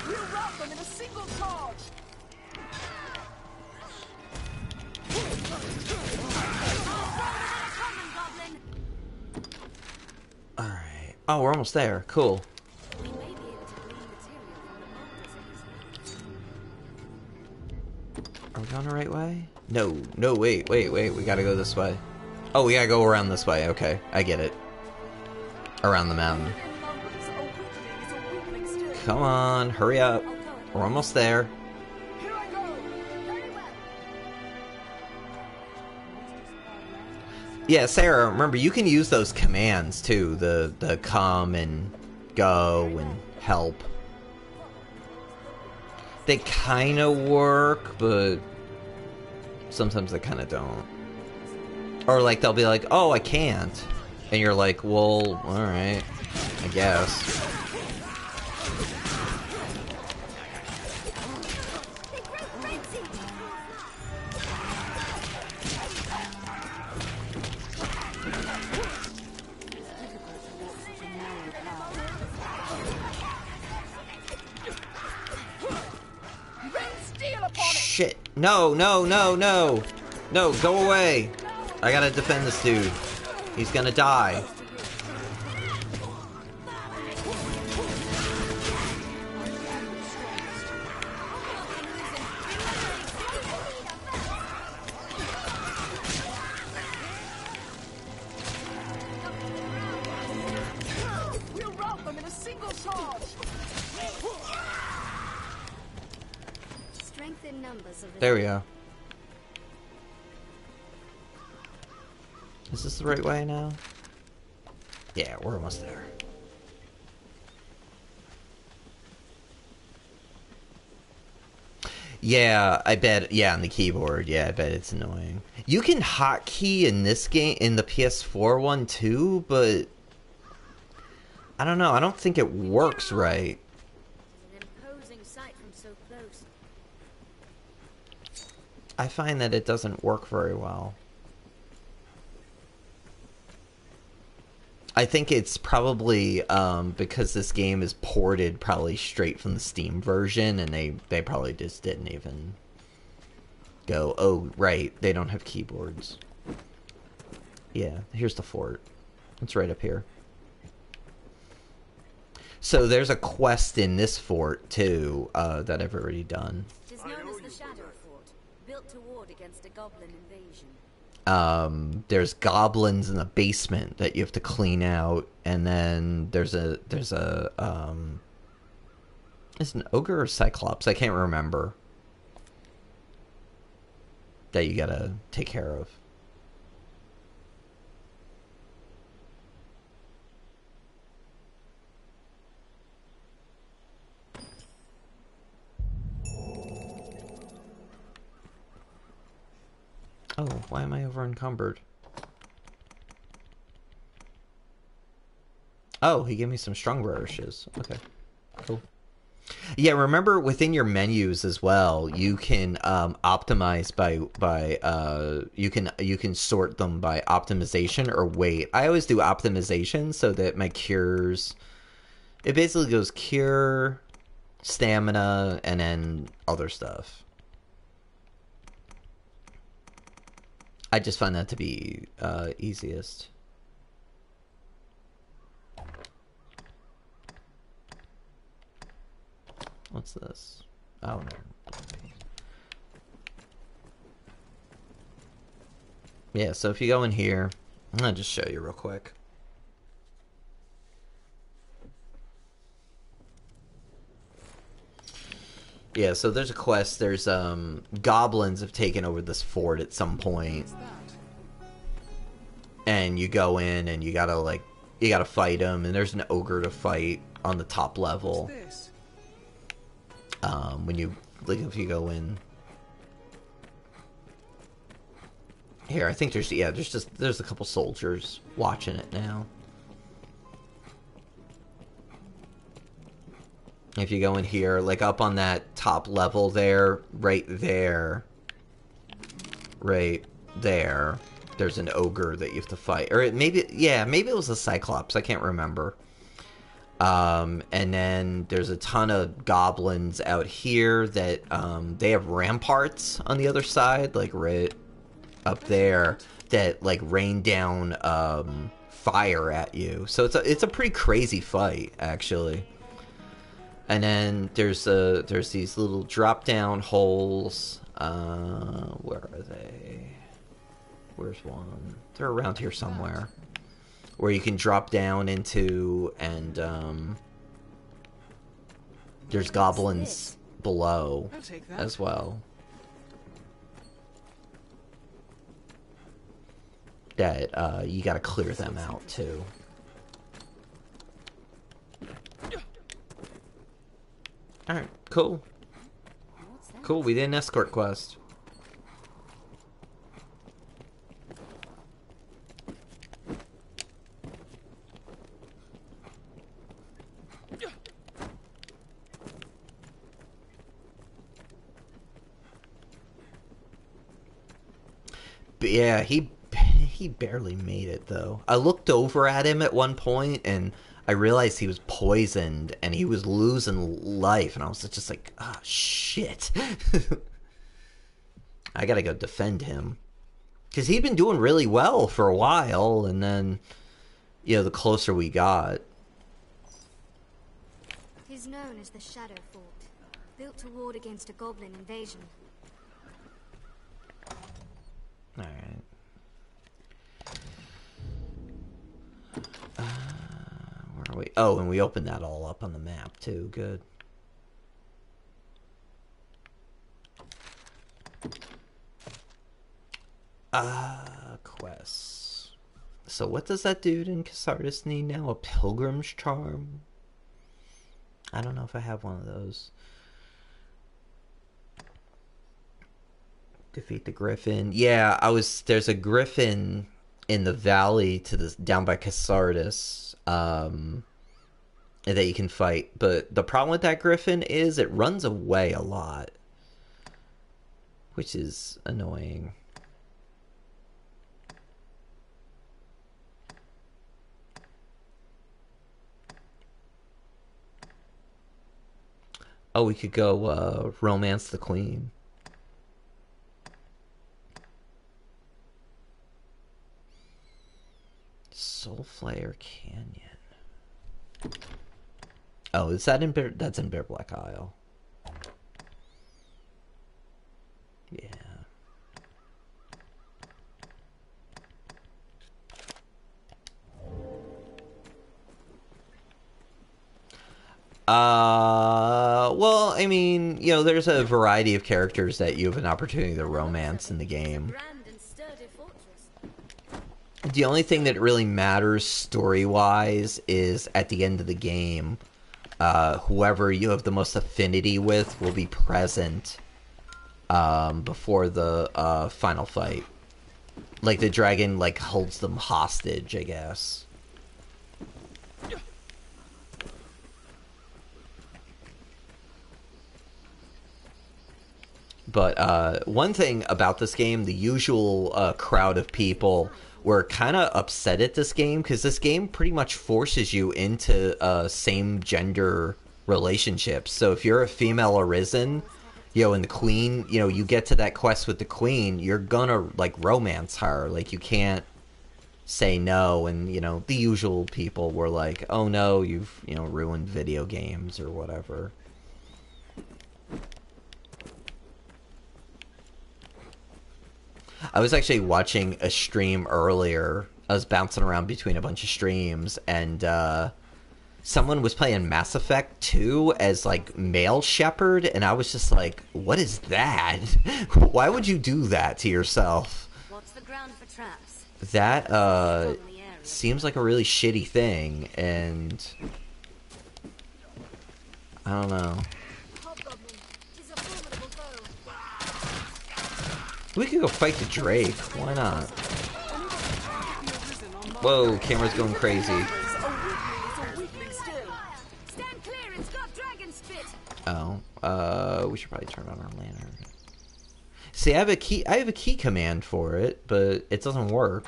We'll rout them in a single charge. Alright. Oh, we're almost there. Cool. We may be able to glean material from the boulders in his Are we going the right way? No, no, wait, we gotta go this way. Oh, we gotta go around this way, okay, I get it. Around the mountain. Come on, hurry up. We're almost there. Here I go. Very well. Yeah, Sarah, remember, you can use those commands, too. The come and go and help. They kind of work, but sometimes they kind of don't. Or, like, they'll be like, oh, I can't. And you're like, well, alright, I guess. Shit. No, no, no, no. No, go away. I gotta defend this dude. He's gonna die. We'll rout them in a single charge. Strength in numbers of the There we go. Is this the right way now? Yeah, we're almost there. Yeah, I bet. Yeah, on the keyboard. Yeah, I bet it's annoying. You can hotkey in this game, in the PS4 one too, but I don't know. I don't think it works right. It's an imposing sight from so close. I find that it doesn't work very well. I think it's probably because this game is ported probably straight from the Steam version, and they probably just didn't even go, oh, right, they don't have keyboards. Yeah, here's the fort. It's right up here. So there's a quest in this fort, too, that I've already done. It is known as the Shadow Fort, built to ward against a goblin invasion. There's goblins in the basement that you have to clean out, and then there's an ogre or cyclops, I can't remember, that you gotta take care of. Oh, why am I over encumbered? Oh, he gave me some strong relishes. Okay, cool. Yeah, remember within your menus as well, you can optimize by you can sort them by optimization or weight. I always do optimization so that my cures, it basically goes cure, stamina, and then other stuff. I just find that to be easiest. What's this? Oh, no. Yeah, so if you go in here, I'm going to just show you real quick. Yeah, so there's a quest. There's goblins have taken over this fort at some point. And you go in and you gotta fight them, and there's an ogre to fight on the top level. When you if you go in here, I think there's a couple soldiers watching it now. If you go in here, like up on that top level there, right there, there's an ogre that you have to fight. Or maybe it was a cyclops, I can't remember. And then there's a ton of goblins out here that they have ramparts on the other side, like right up there, that like rain down fire at you. So it's a pretty crazy fight, actually. And then there's these little drop down holes. Where are they? Where's one? They're around here somewhere. Where you can drop down into, and there's goblins below as well. That you gotta clear them out too. Alright, cool. Cool, we did an escort quest. But yeah, he barely made it, though. I looked over at him at one point, and I realized he was poisoned, and he was losing life, and I was just like, ah, oh, shit. I gotta go defend him. Because he'd been doing really well for a while, and then, you know, the closer we got. It is known as the Shadow Fort, built to ward against a goblin invasion. Alright. Where are we? Oh, and we opened that all up on the map, too. Good. Quests. So what does that dude in Cocktress need now? A pilgrim's charm? I don't know if I have one of those. Defeat the griffin. Yeah, there's a griffin in the valley down by Cocktress, that you can fight. But the problem with that griffin is it runs away a lot, which is annoying. Oh, we could go romance the queen. Soulflare Canyon. Oh, is that in that's in Bitterblack Isle? Yeah. Well, I mean, you know, there's a variety of characters that you have an opportunity to romance in the game. The only thing that really matters story-wise is at the end of the game, whoever you have the most affinity with will be present before the final fight. Like, the dragon, like, holds them hostage, I guess. But one thing about this game, the usual crowd of people were kind of upset at this game because this game pretty much forces you into same-gender relationships. So if you're a female Arisen, you know, and the queen, you know, you get to that quest with the queen, you're gonna, like, romance her. Like, you can't say no. And, you know, the usual people were like, oh no, you've, you know, ruined video games or whatever. I was actually watching a stream earlier. I was bouncing around between a bunch of streams, and someone was playing Mass Effect 2 as, like, male Shepard, and I was just like, what is that? Why would you do that to yourself? What's the ground for traps? That, seems like a really shitty thing, and I don't know. We could go fight the Drake. Why not? Whoa, camera's going crazy. Oh, we should probably turn on our lantern. See, I have a key command for it, but it doesn't work.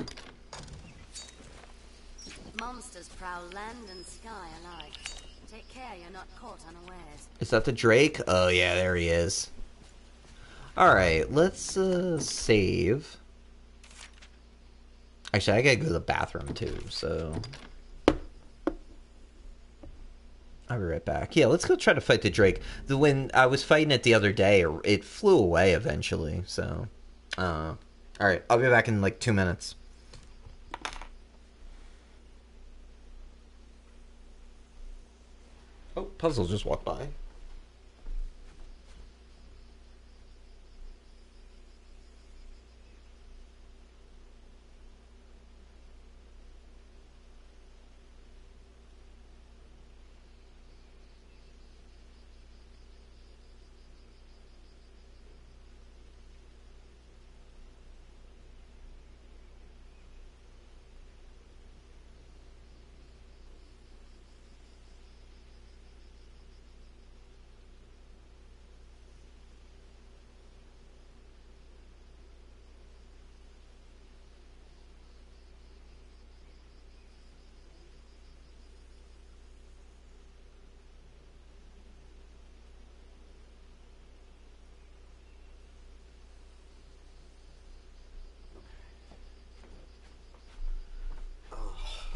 Monsters prowl land and sky alike. Take care you're not caught unawares. Is that the Drake? Oh yeah, there he is. Alright, let's save. Actually, I gotta go to the bathroom too, so I'll be right back. Yeah, let's go try to fight the Drake. When I was fighting it the other day, it flew away eventually, so alright, I'll be back in like 2 minutes. Oh, Puzzle just walked by.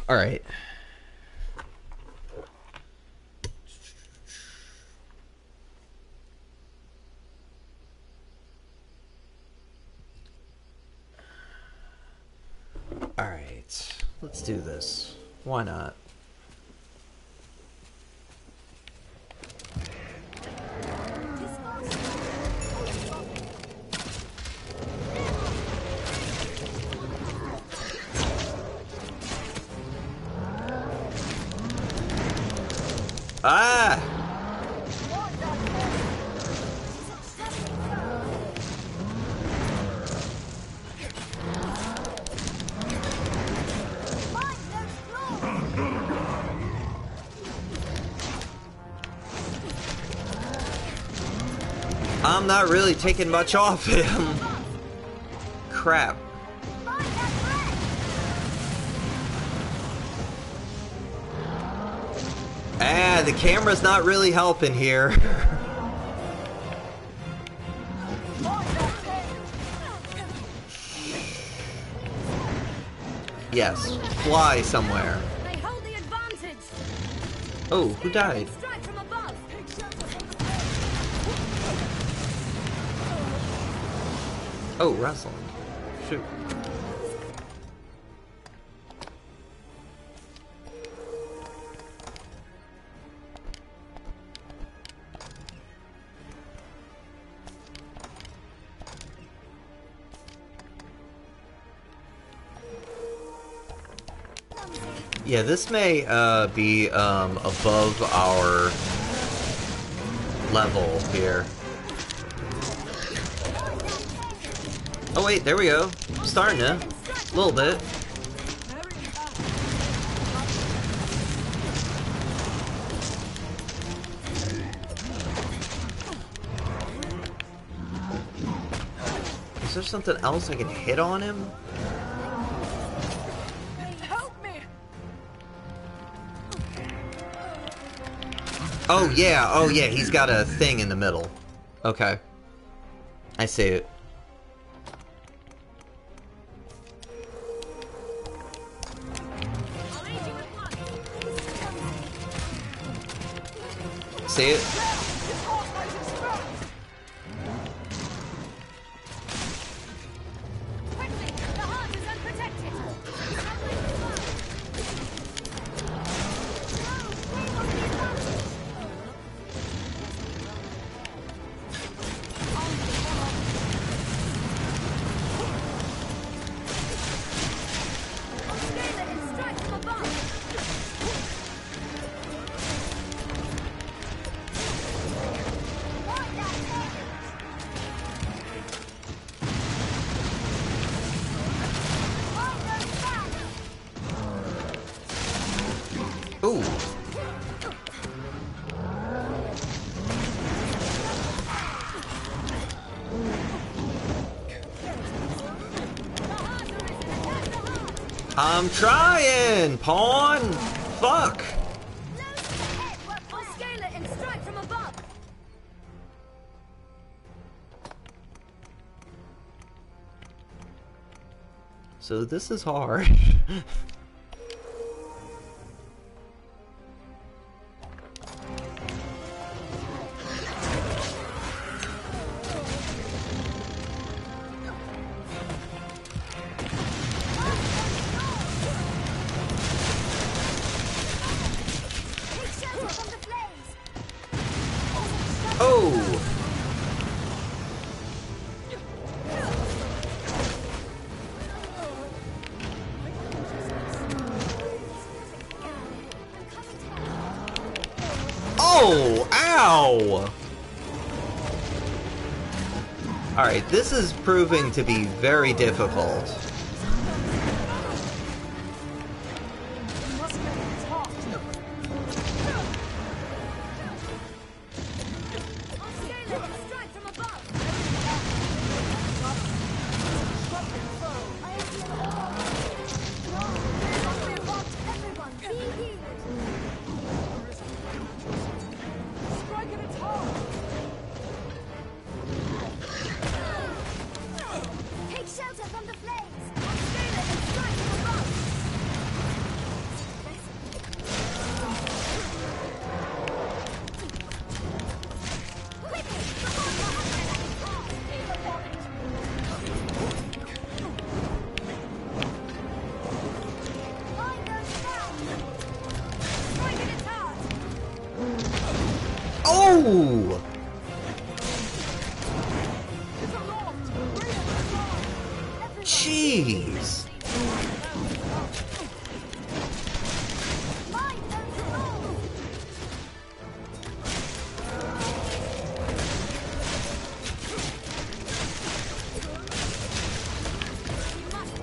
All right. All right. Let's do this. Why not? Ah! I'm not really taking much off him. Crap. Ah, the camera's not really helping here. Yes, fly somewhere. They hold the advantage. Oh, who died? Strike from above. Oh, wrestling. Shoot. Yeah, this may be above our level here. Oh wait, there we go. Starting to. A little bit. Is there something else I can hit on him? Oh yeah, he's got a thing in the middle. Okay. I see it. See it? Quickly, the heart is unprotected. Ooh. I'm trying, Pawn. Fuck. I'll scale it and strike from above. So this is hard. Oh! Oh! Ow! Alright, this is proving to be very difficult. Oh! Jeez!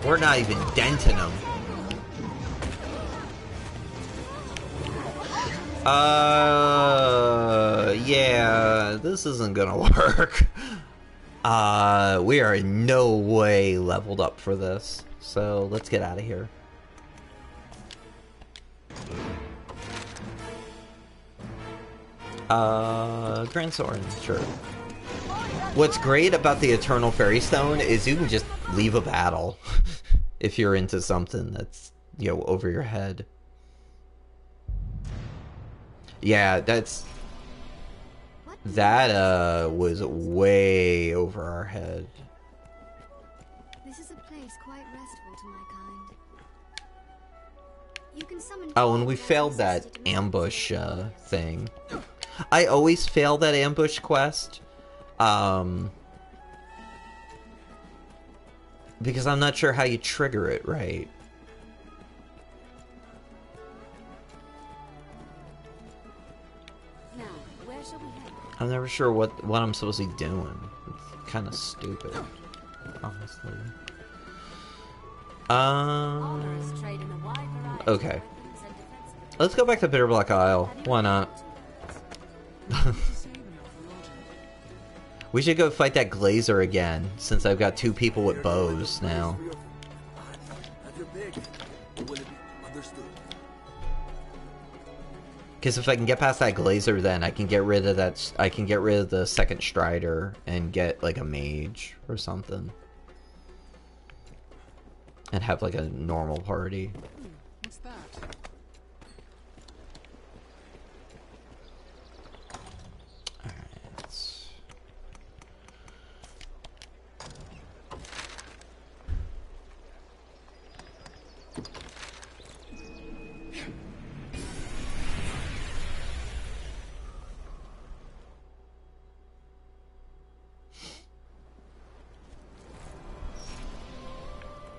We're not even denting them. Yeah, this isn't gonna work. We are in no way leveled up for this, so let's get out of here. Grand Sword, sure. What's great about the Eternal Fairy Stone is you can just leave a battle. if you're into something that's, you know, over your head. Yeah, that was way over our head. This is a place quite restful to my kind. You can summon. Oh, and we failed that ambush thing. I always fail that ambush quest. Because I'm not sure how you trigger it right. Now, where shall we head? I'm never sure what I'm supposed to be doing. It's kind of stupid, honestly. Honor is trade in a wide variety of Okay. weapons and defensive. Let's go back to Bitterblack Isle. Why not? We should go fight that Glazer again, since I've got 2 people with bows now. Have your pick. Will it be understood? Because if I can get past that Glazer, then I can get rid of that. I can get rid of the second Strider and get like a mage or something, and have like a normal party. What's that?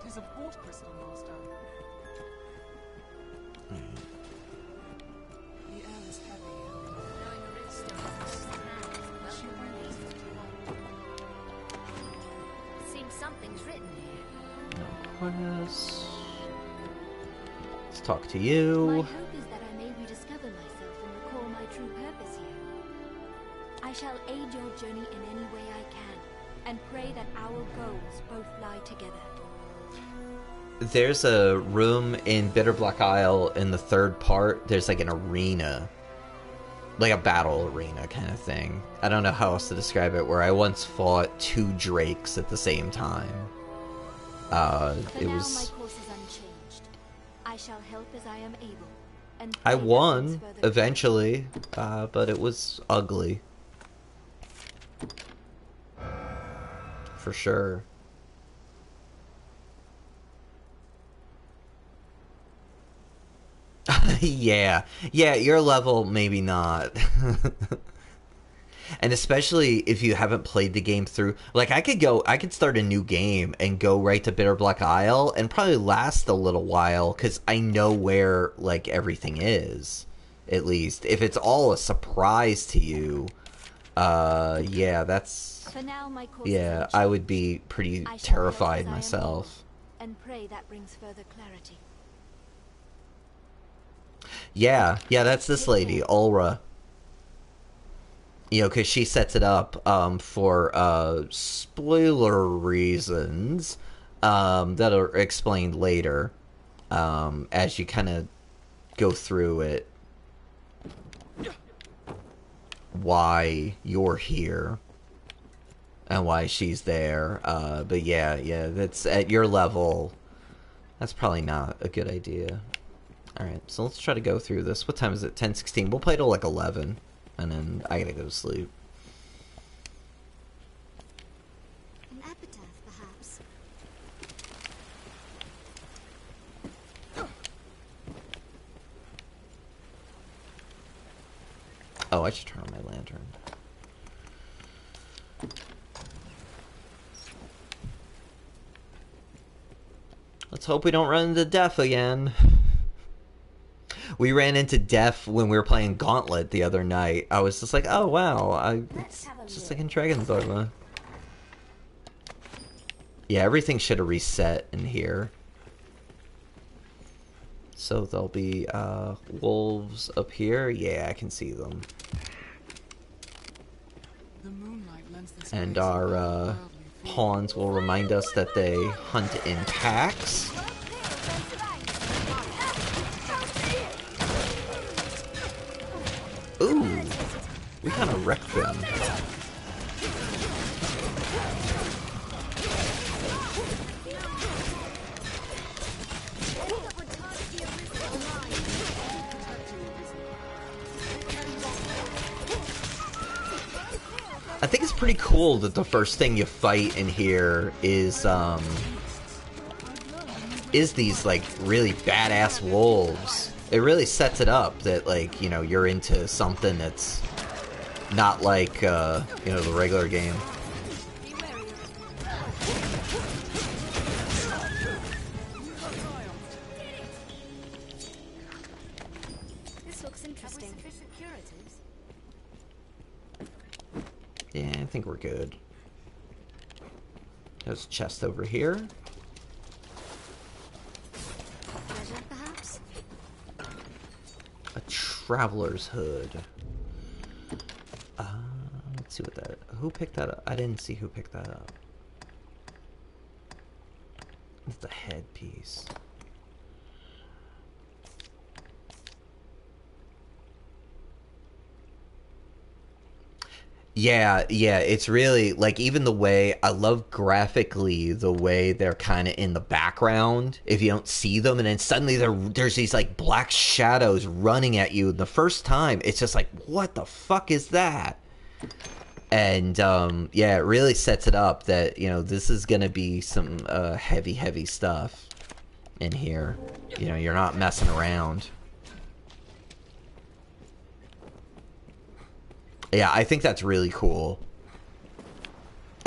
It is a port crystal, Master. The air is heavy. Knowing a rich stone is the hands, She well, brings it to seems something's written here. No quest. Let's talk to My you. hope is that I may rediscover myself and recall my true purpose here. I shall aid your journey in any way I can, and pray that our goals both lie together. There's a room in Bitterblack Isle in the 3rd part. There's like an arena, like a battle arena kind of thing. I don't know how else to describe it. Where I once fought 2 drakes at the same time. For It now, was. my course is unchanged. I shall help as I am able, and I pray that won brings further eventually, but it was ugly. For sure. Yeah, your level maybe not. And especially if you haven't played the game through, like I could start a new game and go right to Bitterblack Isle and probably last a little while because I know where like everything is. At least if it's all a surprise to you, yeah, that's For now, my course is yeah, unchanged. I would be pretty I shall help terrified as I am myself. able, and pray that brings further clarity. Yeah, that's this lady, Ulra. You know, because she sets it up for spoiler reasons that are explained later as you kind of go through it. Why you're here and why she's there. But yeah, that's at your level. That's probably not a good idea. Alright, so let's try to go through this. What time is it? 10:16. We'll play till like 11. And then I gotta go to sleep. An epitaph, perhaps. Oh, I should turn on my lantern. Let's hope we don't run into death again. We ran into death when we were playing Gauntlet the other night. I was just like, oh wow, it's just like in Dragons Dogma. Yeah, everything should have reset in here. So there'll be wolves up here. Yeah, I can see them. The moonlight lends this And place a our worldly feel. pawns will remind us that they hunt in packs. Ooh, we kind of wrecked them. think it's pretty cool that the first thing you fight in here is these, like, really badass wolves. It really sets it up that, like, you know, you're into something that's not like, you know, the regular game. This looks interesting. Yeah, I think we're good. There's a chest over here. Treasure, perhaps? A traveler's hood. Let's see what that... Who picked that up? I didn't see who picked that up. It's the headpiece. Yeah, it's really, like, even the way, I love graphically the way they're kind of in the background, if you don't see them, and then suddenly there's these, like, black shadows running at you. The first time, it's just like, what the fuck is that? And, yeah, it really sets it up that, you know, this is gonna be some, heavy stuff in here. You know, you're not messing around. Yeah, I think that's really cool.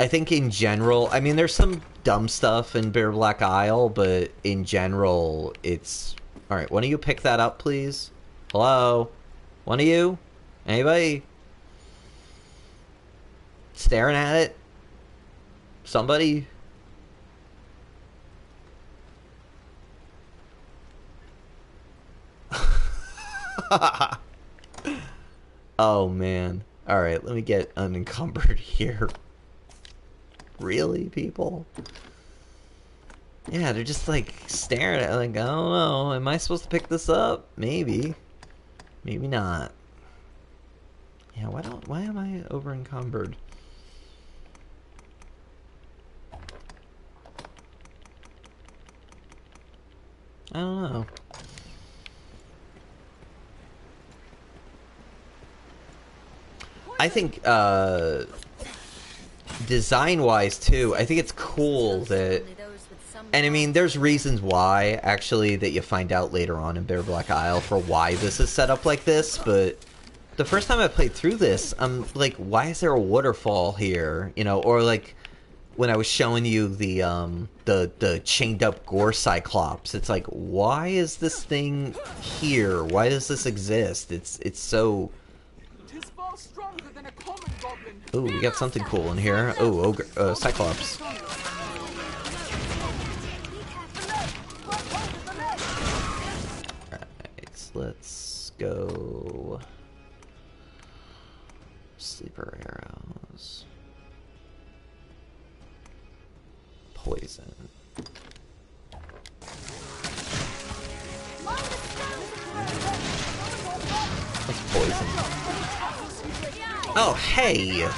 I think in general, I mean, there's some dumb stuff in Bitterblack Isle, but in general, it's... Alright, one of you pick that up, please? Hello? One of you? Anybody? Staring at it? Somebody? Oh, man. Alright, let me get unencumbered here. Really, people? Yeah, they're just, like, staring at it, like, I don't know, am I supposed to pick this up? Maybe. Maybe not. Yeah, why am I over encumbered? I don't know. I think, design-wise, too, I think it's cool that... And, I mean, there's reasons why, actually, that you find out later on in Bitterblack Isle for why this is set up like this, but the first time I played through this, I'm like, why is there a waterfall here? You know, or, like, when I was showing you the chained-up gore cyclops, it's like, why is this thing here? Why does this exist? It's so... Ooh, we got something cool in here. Ooh, ogre, Cyclops. Alright, let's go... Sleeper arrows. Poison. What's poison? Oh, hey!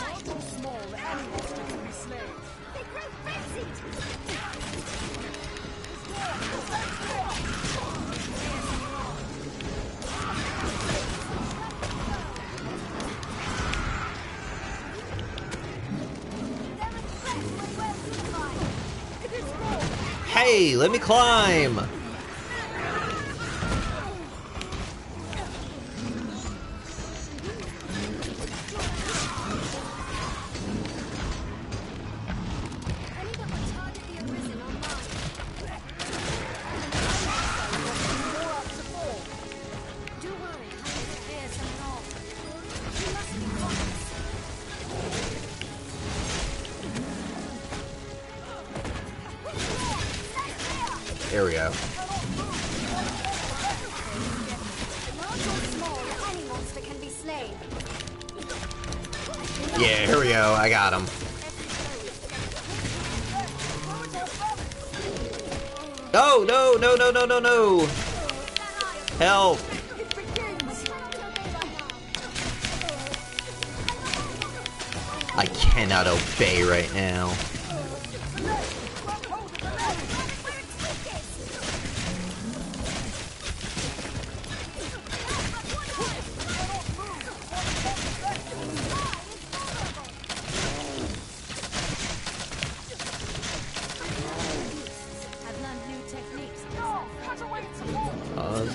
Hey, let me climb! There we go. Yeah, here we go. I got him. No, no, no, no, no, no, no! Help! I cannot obey right now.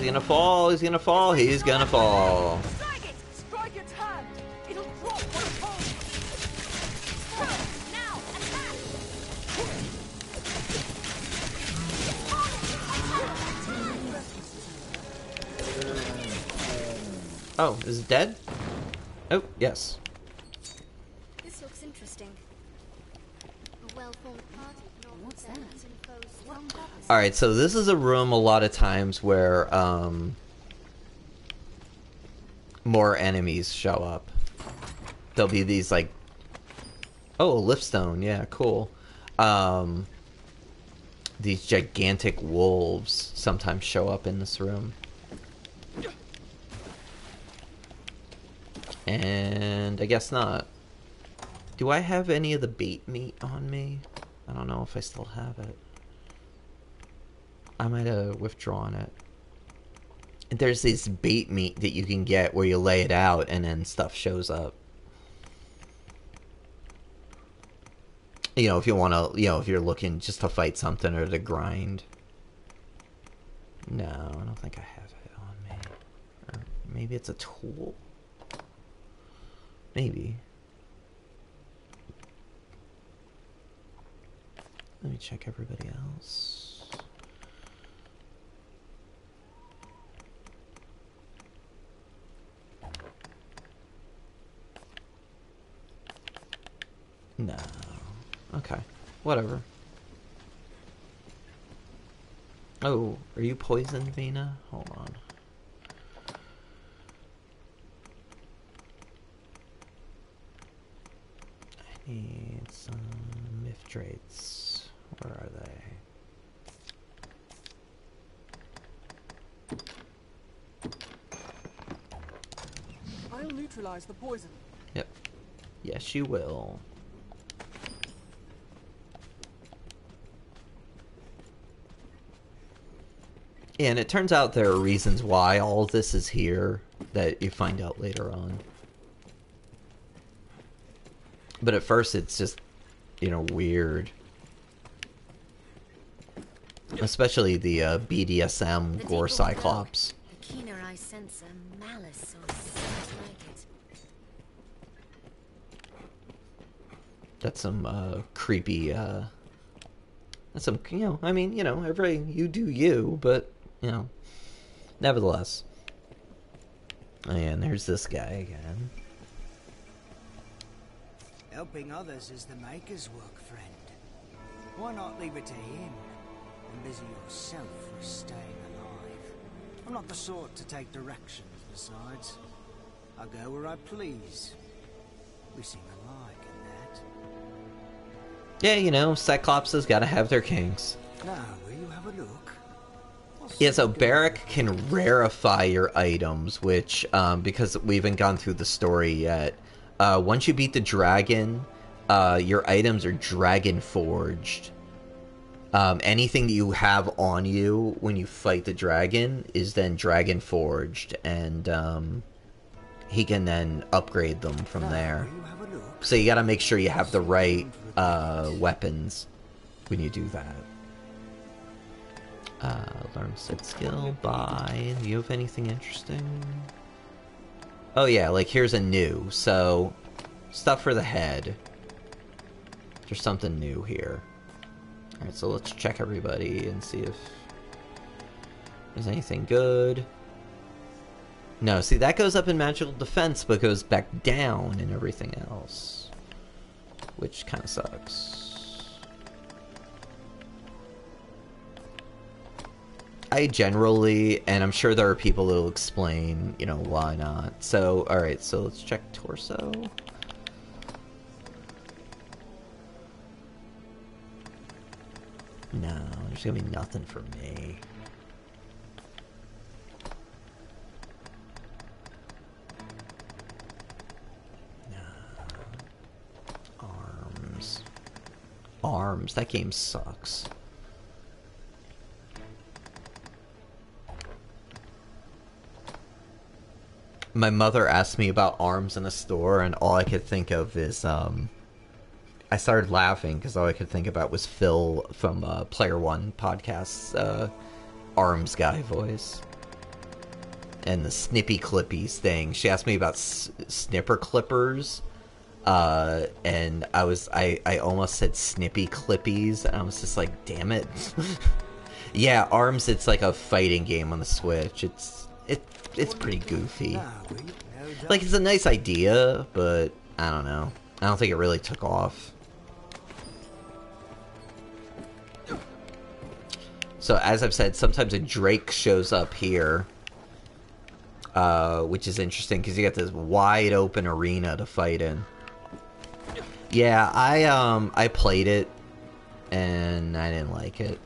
Is he gonna fall? He's gonna fall. He's gonna fall. Strike it! Strike its hand! It'll drop what it holds! Now, attack! Oh, is it dead? Oh, yes. This looks interesting. A well-formed party. What's that? Alright, so this is a room a lot of times where, more enemies show up. There'll be these, like... Oh, a liftstone. Yeah, cool. These gigantic wolves sometimes show up in this room. And I guess not. Do I have any of the bait meat on me? I don't know if I still have it. I might have withdrawn it. There's this bait meat that you can get where you lay it out and then stuff shows up. You know, if you want to, you know, if you're looking just to fight something or to grind. No, I don't think I have it on me. Or maybe it's a tool? Maybe. Let me check everybody else. No. Okay. Whatever. Oh, are you poisoned, Vina? Hold on. I need some mithrates. Where are they? I'll neutralize the poison. Yep. Yes, you will. And it turns out there are reasons why all of this is here that you find out later on. But at first it's just, you know, weird. Especially the BDSM gore cyclops. The keener I sense a malice or something like it. That's some creepy, that's some, you know, I mean, you know, you do you, but, you know, nevertheless. And there's this guy again. Helping others is the Maker's work, friend. Why not leave it to him and busy yourself with staying alive? I'm not the sort to take directions, besides. I go where I please. We seem alike in that. Yeah, you know, Cyclopses gotta have their kinks. Now, will you have a look? Yeah, so Barrack can rarefy your items, which, because we haven't gone through the story yet, once you beat the dragon, your items are dragon forged. Anything that you have on you when you fight the dragon is then dragon forged, and he can then upgrade them from there. So you gotta make sure you have the right weapons when you do that. Learn set skill, buy. Do you have anything interesting? Oh yeah, like here's a new. So, stuff for the head. There's something new here. Alright, so let's check everybody and see if there's anything good. No, see that goes up in magical defense but goes back down in everything else. Which kind of sucks. I generally, and I'm sure there are people that'll explain, you know, why not. So, alright, so let's check torso. No, there's gonna be nothing for me. No. Arms. Arms, that game sucks. My mother asked me about arms in a store, and all I could think of is, I started laughing because all I could think about was Phil from Player One podcast's arms guy voice. and the snippy clippies thing. She asked me about snipper clippers, and I almost said snippy clippies, and I was just like, damn it. Yeah, ARMS, it's like a fighting game on the Switch. It's pretty goofy. Like, it's a nice idea, but I don't know. I don't think it really took off. So, as I've said, sometimes a Drake shows up here, which is interesting because you got this wide open arena to fight in. Yeah, I played it, and I didn't like it.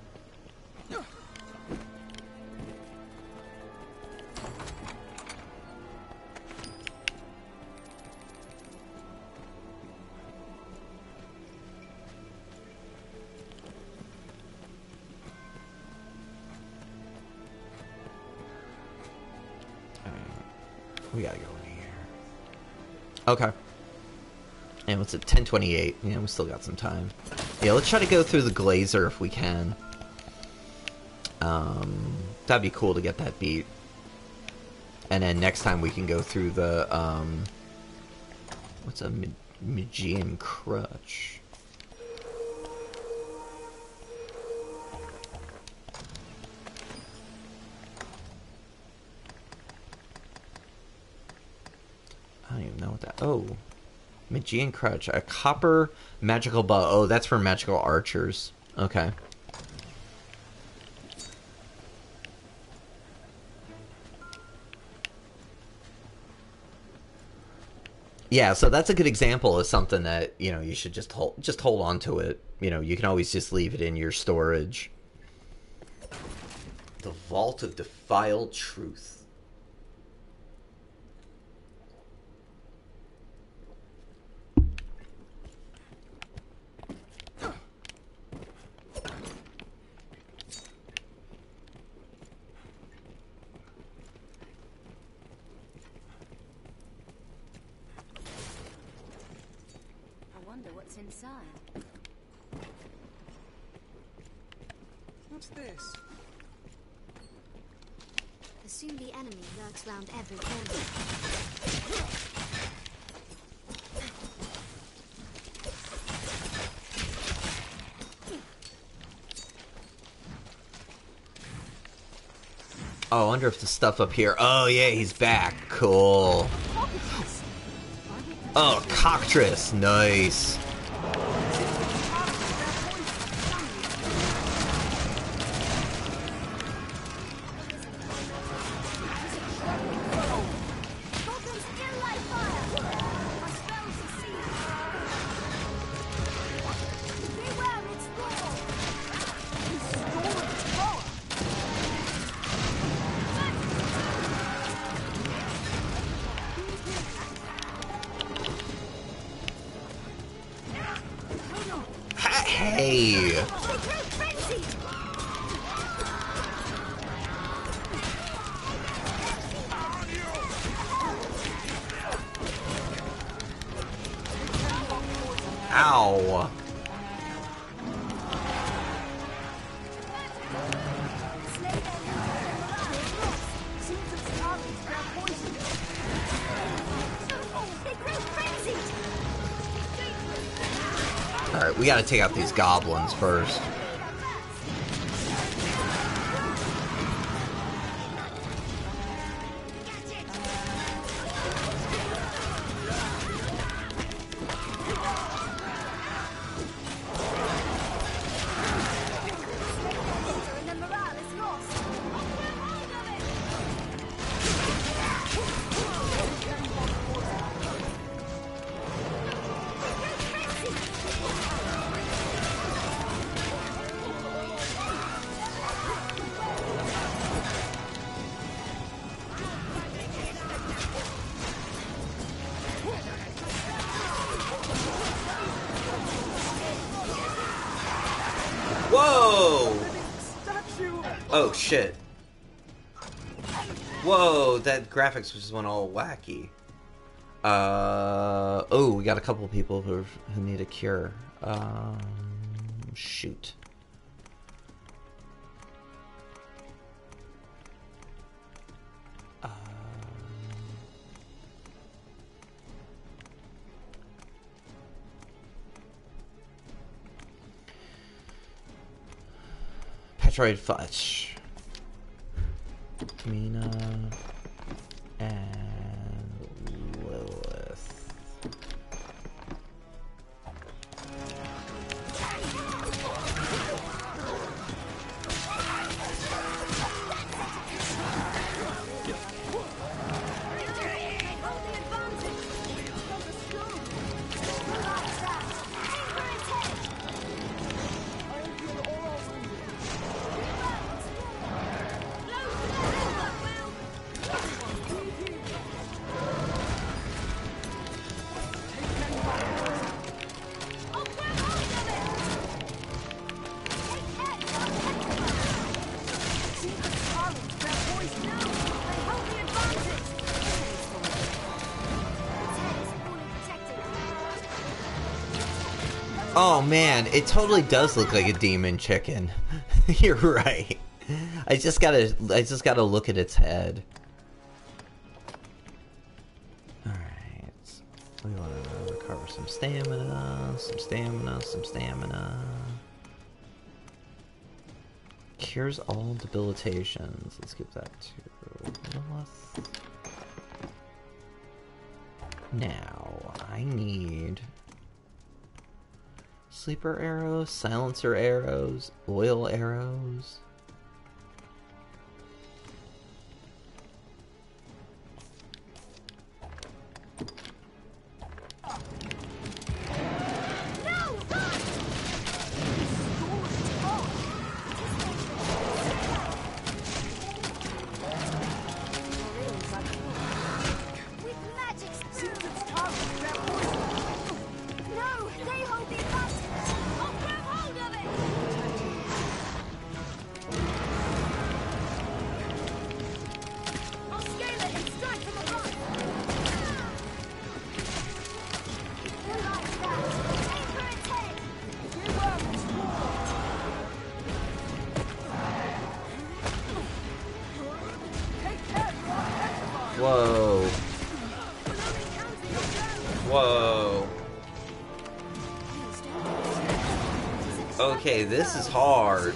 We gotta go in here. Okay. And what's it? 10:28. Yeah, we still got some time. Yeah, let's try to go through the Glazer if we can. That'd be cool to get that beat. And then next time we can go through the, what's a Magian Crutch? I don't even know what that... Oh. Magian Crutch. A copper magical bow. Oh, that's for magical archers. Okay. Yeah, so that's a good example of something that, you know, you should just hold on to it. You know, you can always just leave it in your storage. The Vault of Defiled Truth. Inside. What's this? Assume the enemy lurks round every corner. Oh, I wonder if the stuff up here... Oh, yeah, he's back. Cool. Oh, Cocktress. Nice. Hey! Ow! Alright, we gotta take out these goblins first. Whoa! Oh shit. Whoa, that graphics just went all wacky. Oh, we got a couple people who need a cure. Shoot. Metroid Fudge. Mina and Lilith. Oh man, it totally does look like a demon chicken. You're right. I just gotta look at its head. Alright. We wanna recover some stamina, some stamina, some stamina. Cures all debilitations. Let's give that to Lilith. Now, I need sleeper arrows, silencer arrows, oil arrows. Whoa. Whoa. Okay, this is hard.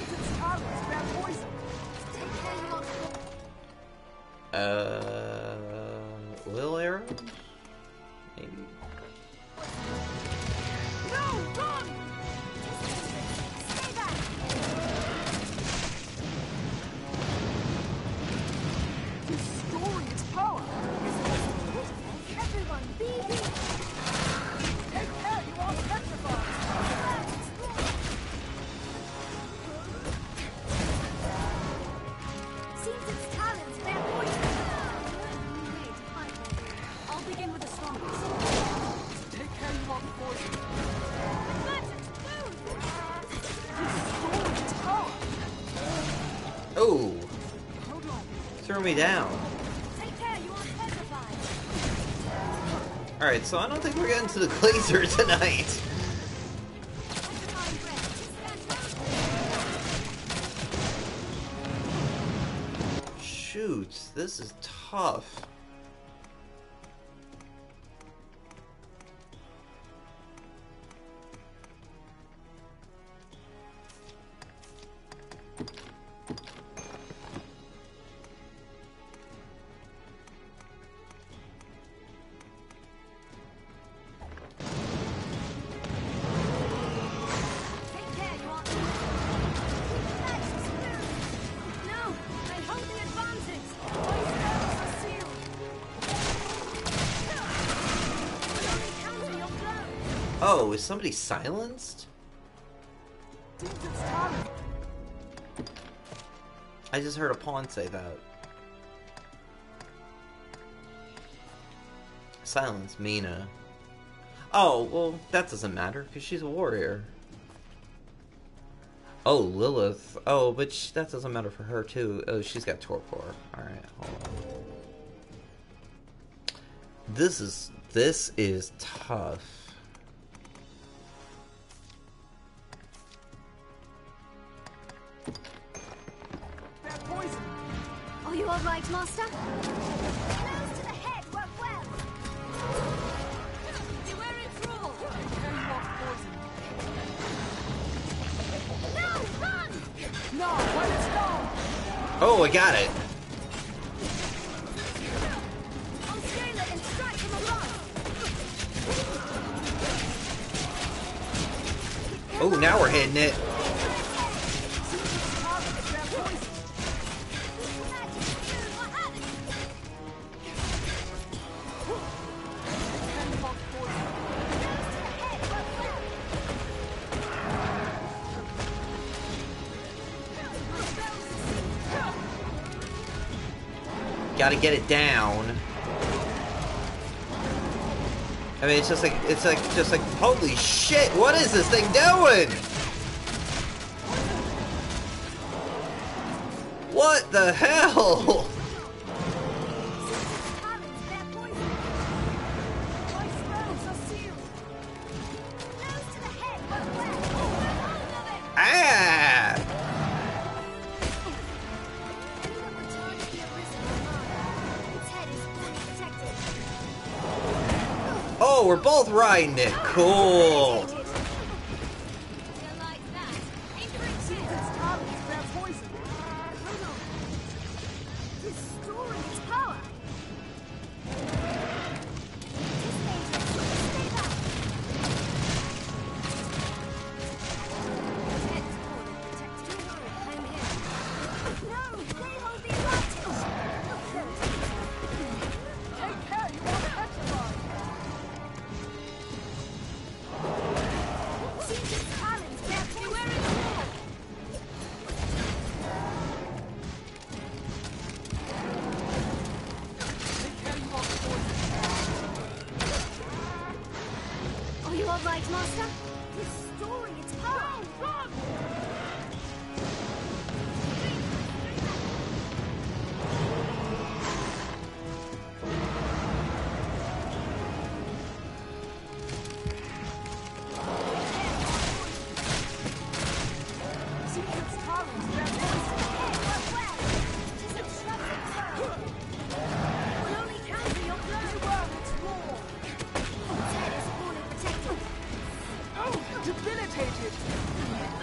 Will arrow? Maybe. Oh! Threw me down. Alright, so I don't think we're getting to the glacier tonight. Shoot, this is tough. Oh, is somebody silenced? I just heard a pawn say that. Silence Mina. Oh, well, that doesn't matter, because she's a warrior. Oh, Lilith. Oh, but that doesn't matter for her, too. Oh, she's got torpor. Alright, hold on. This is tough. Are you all right, Master? Blows to the head work well. Beware its roar. No, run! No, while it's down. Oh, I got it. I'll scale it and strike from above. Oh, now we're hitting it. Gotta get it down. I mean, it's just like, holy shit, what is this thing doing? What the hell? Ah! Oh, we're both riding it. Cool.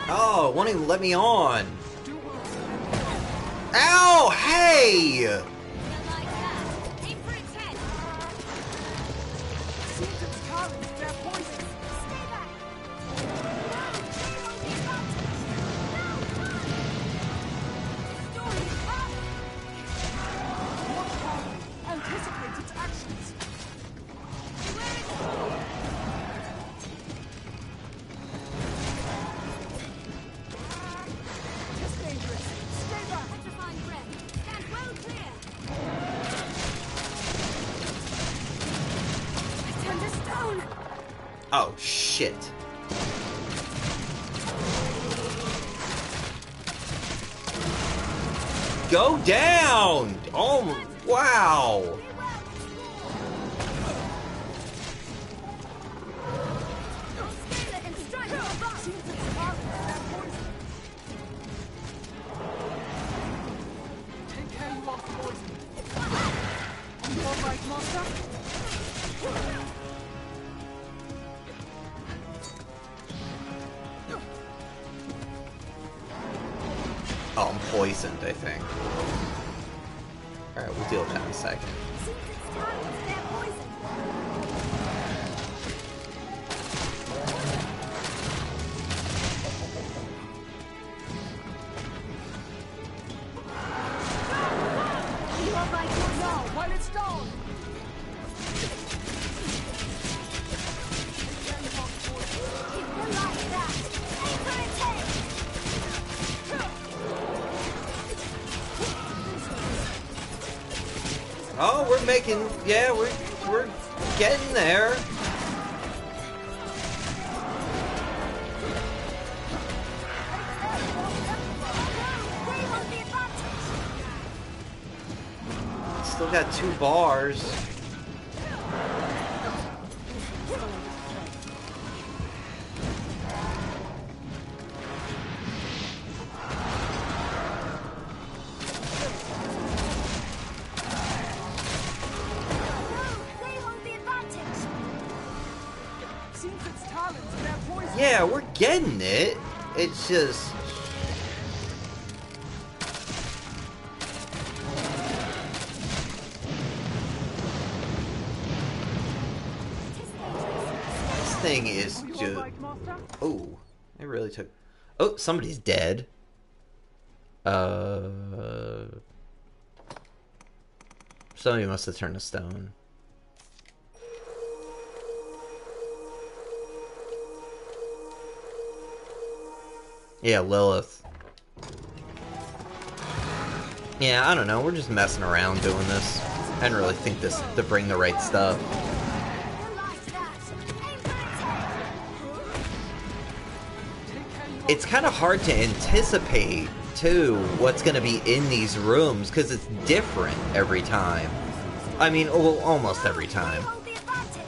Oh, it won't even let me on. Ow! Hey! Oh, shit. Go down! Oh, wow! Take care, you are poison. On your right, master. Oh, I'm poisoned, I think. Alright, we'll deal with that in a second. While it's down. Oh, we're making, yeah, we're getting there. Still got 2 bars. Yeah, we're getting it. It's just... thing is just... Oh, it really took... Oh, somebody's dead. Somebody must have turned to stone. Yeah, Lilith. Yeah, I don't know. We're just messing around doing this. I didn't really think this to bring the right stuff. It's kind of hard to anticipate, too, what's going to be in these rooms, because it's different every time. I mean, well, almost every time.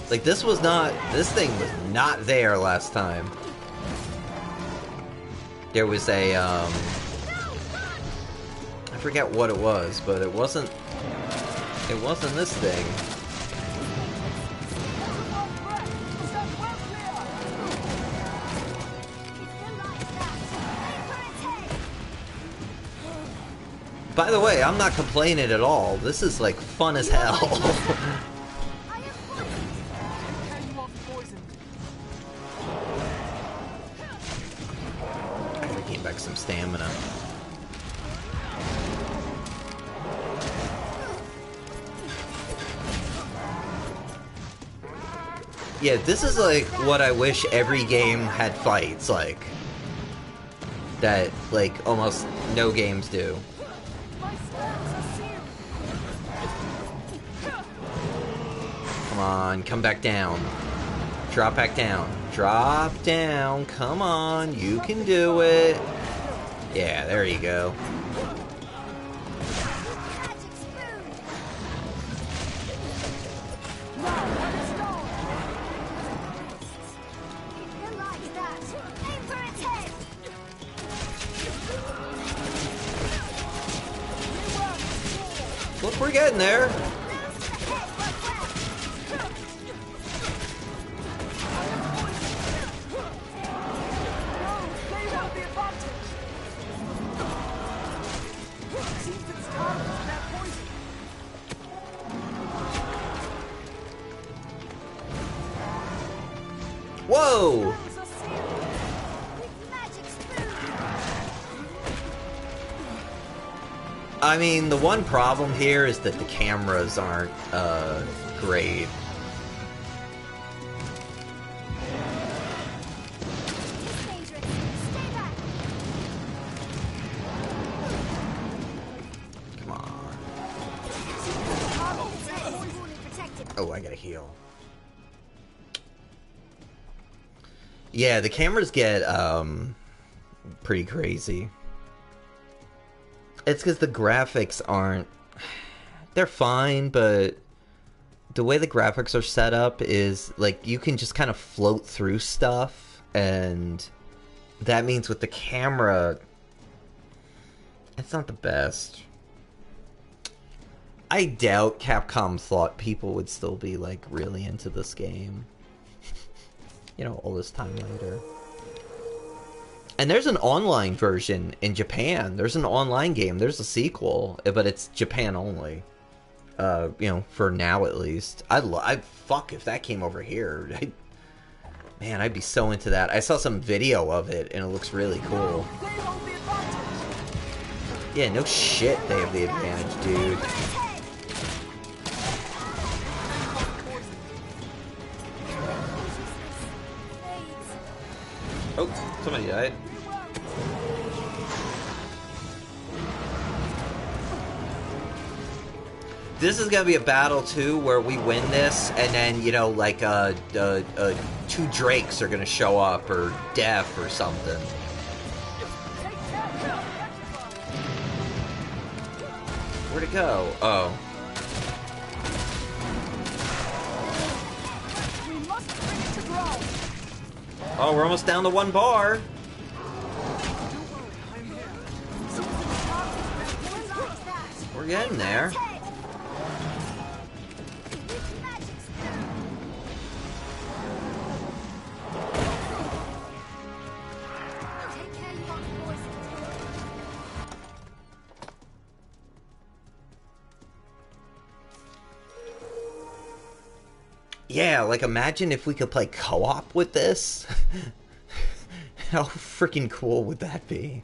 Like, this thing was not there last time. There was a, I forget what it was, but it wasn't this thing. By the way, I'm not complaining at all. This is, like, fun as hell. I gotta gain back some stamina. Yeah, this is, like, what I wish every game had fights like. That, like, almost no games do. Come on, come back down. Drop back down. Drop down. Come on, you can do it. Yeah, there you go. Look, we're getting there. Whoa! I mean, the one problem here is that the cameras aren't, great. Come on. Oh, I gotta heal. Yeah, the cameras get, pretty crazy. It's because the graphics aren't... They're fine, but the way the graphics are set up is, like, you can just kind of float through stuff, and that means with the camera, it's not the best. I doubt Capcom thought people would still be, like, really into this game. You know, all this time later. And there's an online version in Japan. There's an online game. There's a sequel, but it's Japan only. You know, for now at least. I'd fuck if that came over here. Man, I'd be so into that. I saw some video of it, and it looks really cool. Yeah, no shit they have the advantage, dude. Oh, somebody died. This is gonna be a battle too, where we win this, and then, you know, like two drakes are gonna show up, or Death or something. Where'd it go? Oh. Oh, we're almost down to one bar. We're getting there. Yeah, like imagine if we could play co-op with this. How freaking cool would that be?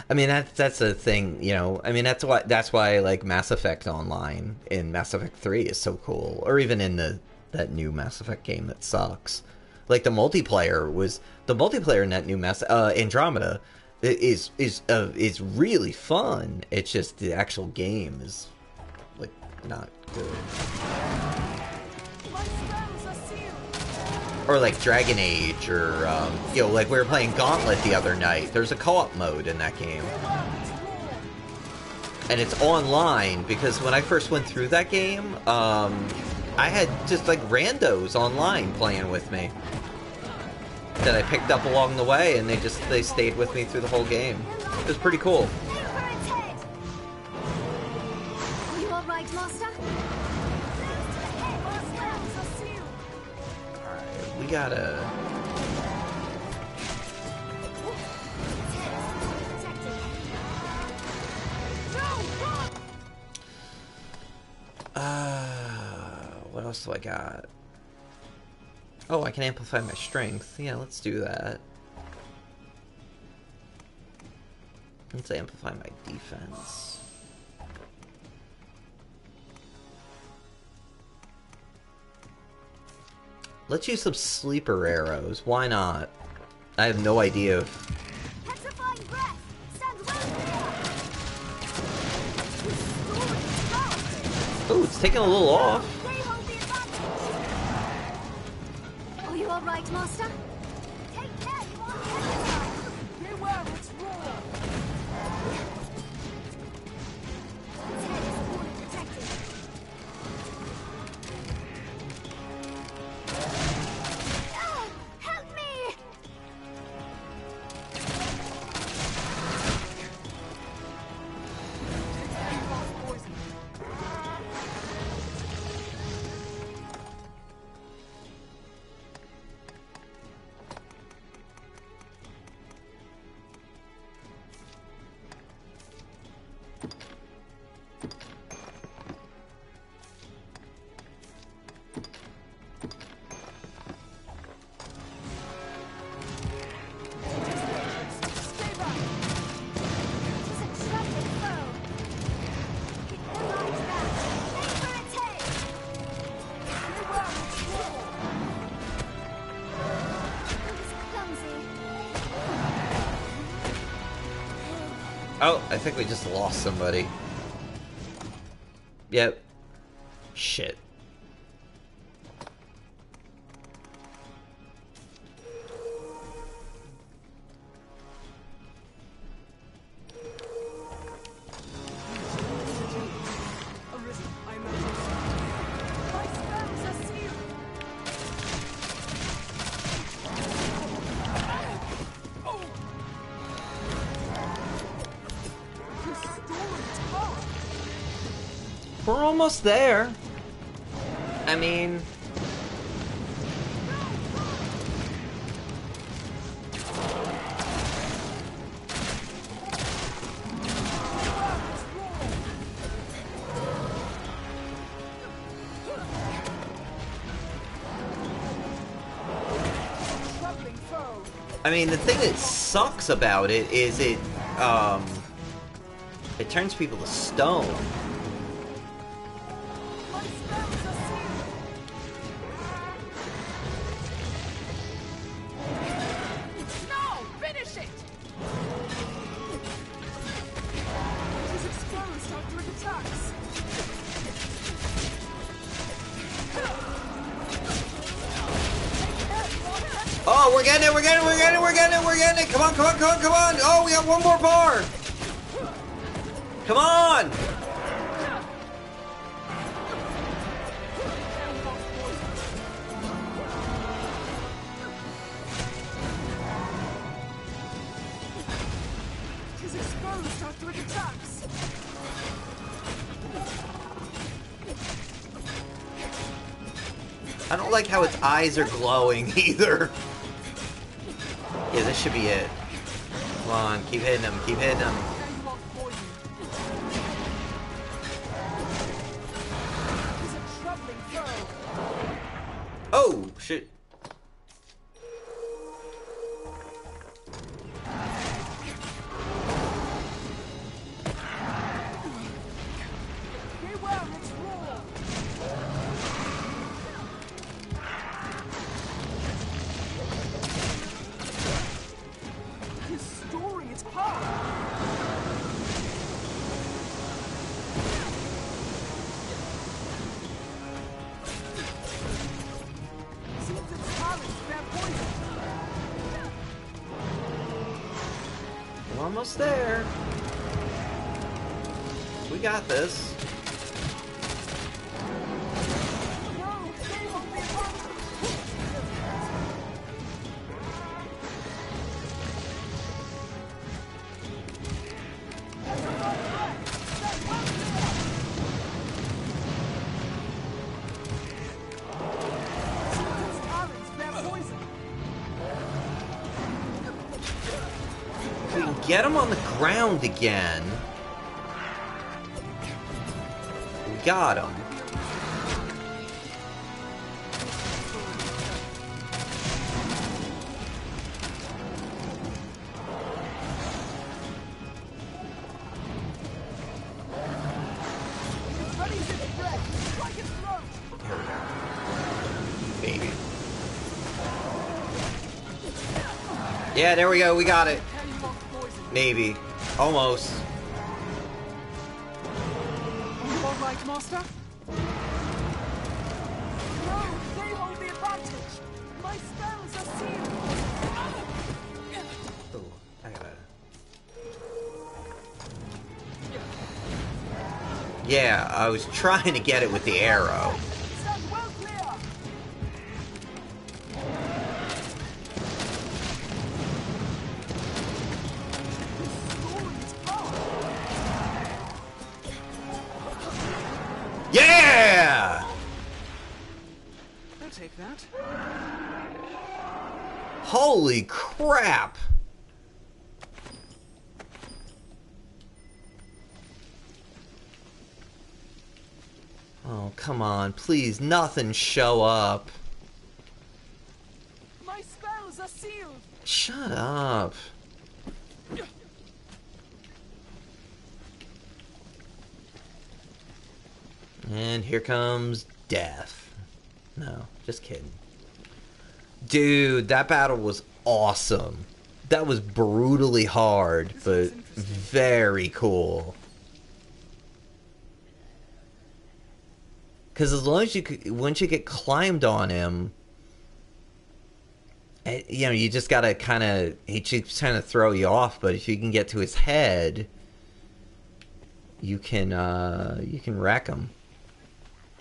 I mean, that's a thing, you know. I mean, that's why like Mass Effect Online in Mass Effect 3 is so cool, or even in that new Mass Effect game that sucks. Like the multiplayer in that new Andromeda is really fun. It's just the actual game is like not good. Or like Dragon Age, or you know, like we were playing Gauntlet the other night. There's a co-op mode in that game, and it's online because when I first went through that game, I had just like randos online playing with me that I picked up along the way, and they stayed with me through the whole game. It was pretty cool. Are you all right, Master? We gotta... what else do I got? Oh, I can amplify my strength. Yeah, let's do that. Let's amplify my defense. Let's use some sleeper arrows. Why not? I have no idea if... Oh, it's taking a little off. Are you all right, Master? Take care, you won't beware, it's raw. His head is fully protected. Help me! Oh, I think we just lost somebody. Yep. Shit. Arisen, I am at your side. My spells are sealed. We're almost there. I mean... I mean, the thing that sucks about it is it turns people to stone. Oh, we're getting it, we're getting it, we're getting it, we're getting it, we're getting it. Come on, come on, come on, come on. Oh, we got one more bar. Come on. It is exposed after it attacks. I don't like how its eyes are glowing either. Yeah, this should be it. Come on, keep hitting them, keep hitting them. almost there. We got this. We can get him on the ground again. We got him. Maybe. Yeah, there we go. We got it. Maybe. Almost. All right, Master? No, they hold the advantage. My spells are sealed. Ooh, I gotta... Yeah, I was trying to get it with the arrow. Stand well clear. Yeah! I'll take that. Holy crap! Oh, come on, please, nothing show up. My spells are sealed. Shut up. And here comes death. No, just kidding. Dude, that battle was awesome. That was brutally hard, but very cool. Because as long as you could, once you get climbed on him, you know, you just gotta kind of, he keeps trying to throw you off, but if you can get to his head, you can wreck him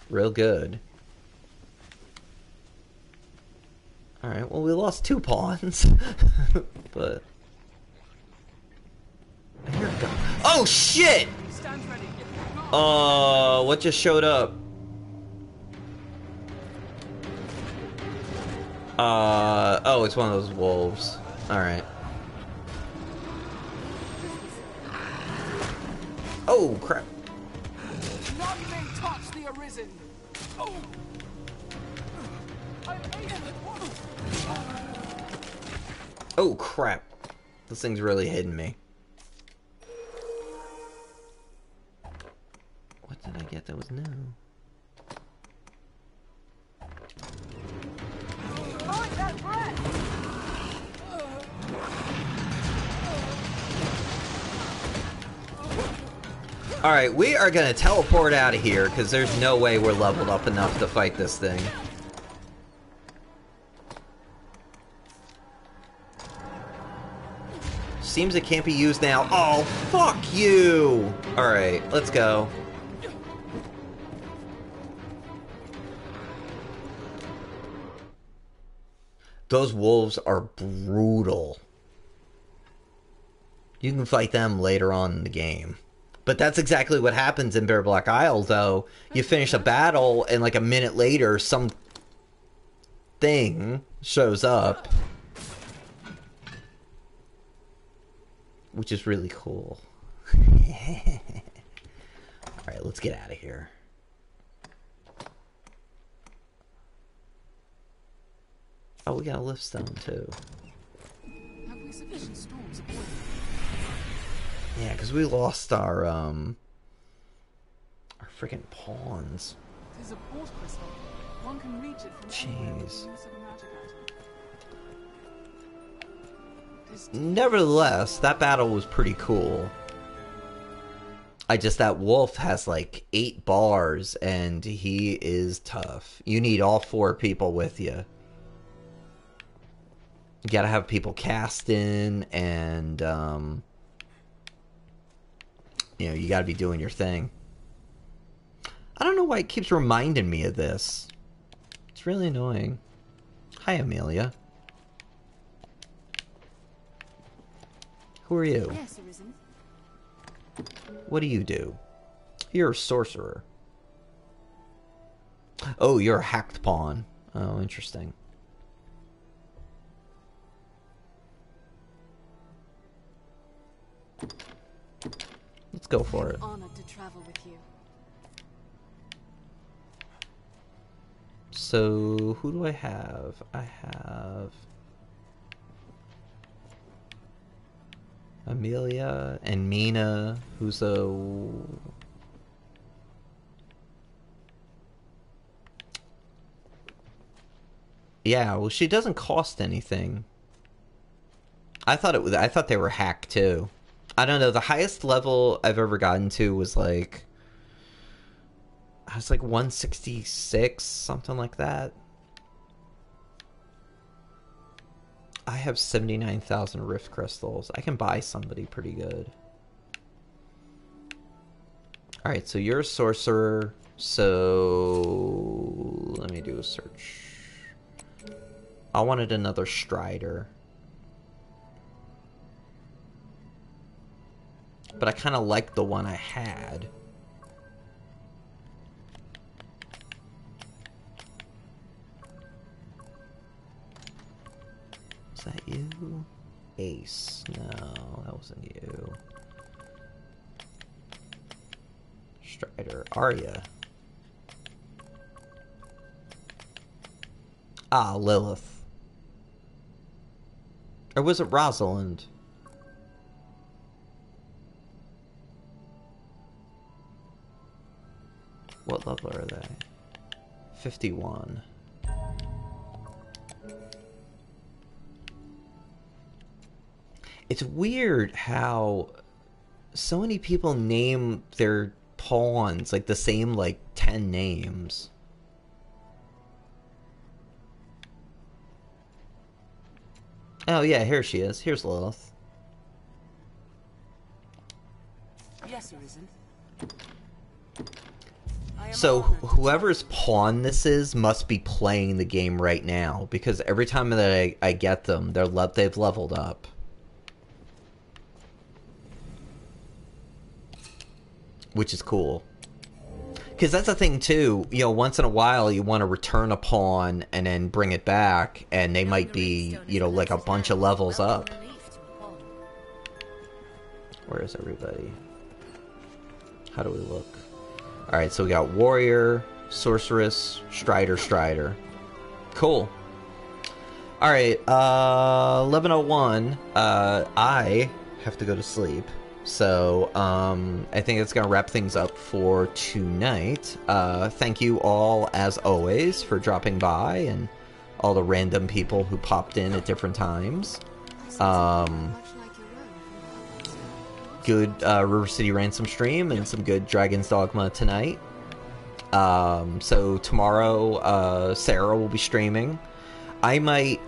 real good. Alright, well, we lost 2 pawns. But... here it goes. Oh, shit! Stand ready. What just showed up? Oh, it's one of those wolves. Alright. Oh, crap. None may touch the Arisen. Oh. I'm aiming. Oh, crap. This thing's really hitting me. What did I get that was new? Find that breath. Alright, we are gonna teleport out of here, because there's no way we're leveled up enough to fight this thing. Seems it can't be used now. Oh, fuck you! Alright, let's go. Those wolves are brutal. You can fight them later on in the game. But that's exactly what happens in Bitterblack Isle, though. You finish a battle, and like a minute later, some thing shows up. Which is really cool. Alright, let's get out of here. Oh, we got a lift stone, too. Have we sufficient storms aboard? Yeah, because we lost our freaking pawns. It is a port crystal. One can reach it from anywhere with the use of a magic item. Nevertheless, that battle was pretty cool. That wolf has like 8 bars, and he is tough. You need all 4 people with you. You gotta have people casting, and you know, you gotta be doing your thing. I don't know why it keeps reminding me of this. It's really annoying. Hi, Amelia. Who are you? Yes, Arisen. What do you do? You're a sorcerer. Oh, you're a hacked pawn. Oh, interesting. Let's go for it. I'm honored to travel with you. So, who do I have? I have Amelia and Mina, who's a... Yeah, well, she doesn't cost anything. I thought they were hacked too. I don't know, the highest level I've ever gotten to was like... I was like 166, something like that. I have 79,000 Rift Crystals. I can buy somebody pretty good. Alright, so you're a sorcerer. So... let me do a search. I wanted another Strider. But I kind of liked the one I had. Is that you? Ace. No, that wasn't you. Strider. Arya. Ah, Lilith. Or was it Rosalind? What level are they? 51. It's weird how so many people name their pawns like the same like 10 names. Oh yeah, here she is. Here's Lilith. Yes, Arisen. So whoever's pawn this is must be playing the game right now, because every time that I get them, they've leveled up. Which is cool. Because that's the thing too, you know, once in a while you want to return a pawn and then bring it back, and they might be, you know, like a bunch of levels up. Where is everybody? How do we look? Alright, so we got Warrior, Sorceress, Strider. Cool. Alright, 11:01, I have to go to sleep. So, I think it's going to wrap things up for tonight. Thank you all, as always, for dropping by, and all the random people who popped in at different times. Good River City Ransom stream, and some good Dragons Dogma tonight. So tomorrow, Sarah will be streaming. I might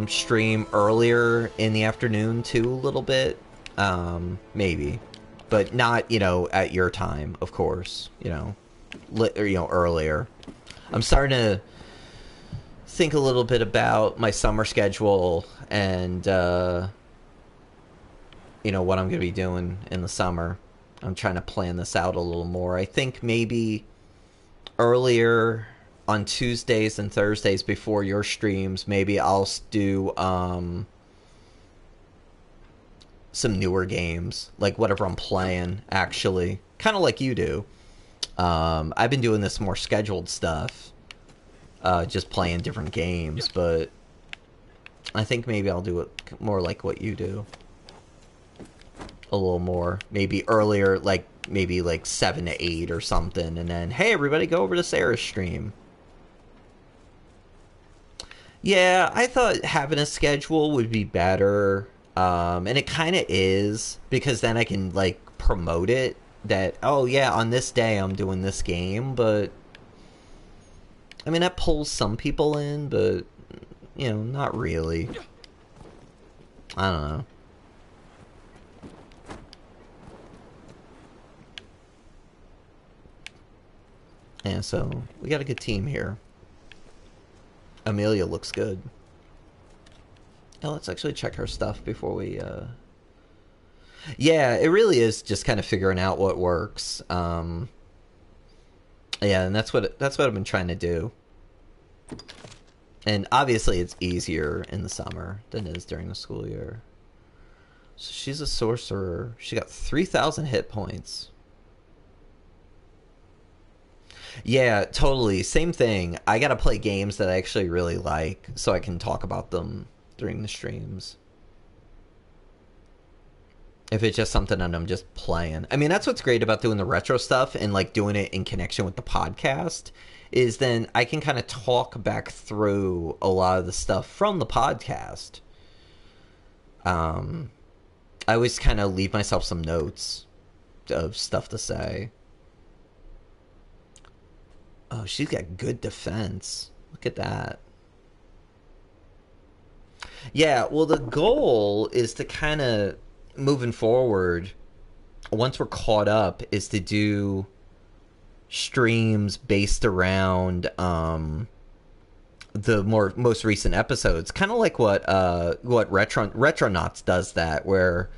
stream earlier in the afternoon, too, a little bit. Maybe, but not, you know, at your time, of course, you know, or, you know, earlier. I'm starting to think a little bit about my summer schedule and, you know, what I'm going to be doing in the summer. I'm trying to plan this out a little more. I think maybe earlier on Tuesdays and Thursdays before your streams, maybe I'll do, some newer games, like whatever I'm playing, actually. Kind of like you do. I've been doing this more scheduled stuff, just playing different games, but I think maybe I'll do it more like what you do. A little more. Maybe earlier, like, maybe like 7 to 8 or something, and then, hey everybody, go over to Sarah's stream. Yeah, I thought having a schedule would be better. And it kind of is, because then I can, like, promote it, that, oh yeah, on this day I'm doing this game, but, I mean, that pulls some people in, but, you know, not really. I don't know. And so we got a good team here. Amelia looks good. Now let's actually check her stuff before we yeah, it really is just kind of figuring out what works. Yeah, and that's what I've been trying to do. And obviously it's easier in the summer than it is during the school year. So she's a sorcerer. She got 3,000 hit points. Yeah, totally. Same thing. I gotta play games that I actually really like so I can talk about them during the streams. If it's just something that I'm just playing. I mean, that's what's great about doing the retro stuff and like doing it in connection with the podcast, is then I can kind of talk back through a lot of the stuff from the podcast. I always kind of leave myself some notes of stuff to say. Oh, she's got good defense. Look at that. Yeah, well, the goal is to kind of, moving forward, once we're caught up, is to do streams based around the most recent episodes, kind of like what Retronauts does, that where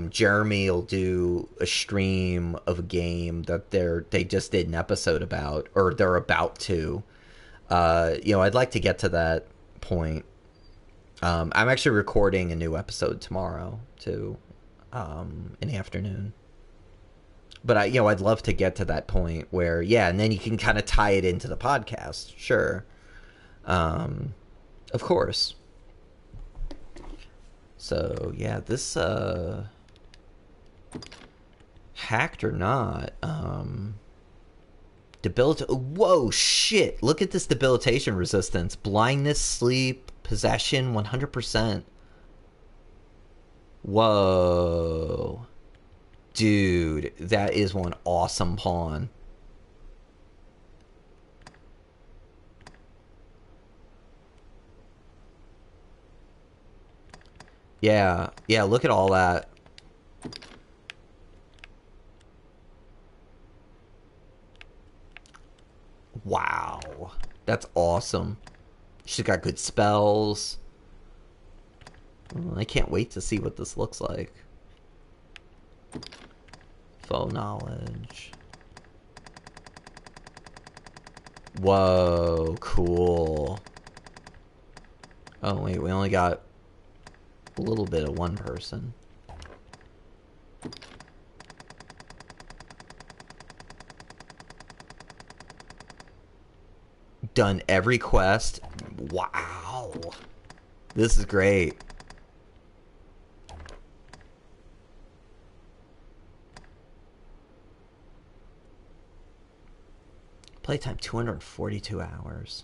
Jeremy will do a stream of a game that they just did an episode about, or they're about to. I'd like to get to that point. I'm actually recording a new episode tomorrow too, in the afternoon. But I'd love to get to that point where, yeah, and then you can kind of tie it into the podcast. Sure. Of course. So, yeah, this, hacked or not, whoa, shit. Look at this debilitation resistance. Blindness, sleep, possession, 100%. Whoa. Dude, that is one awesome pawn. Yeah, look at all that. Wow. That's awesome. She's got good spells. I can't wait to see what this looks like. Faux knowledge. Whoa, cool. Oh, wait, we only got a little bit of one person. Done every quest. Wow. This is great. Playtime 242 hours.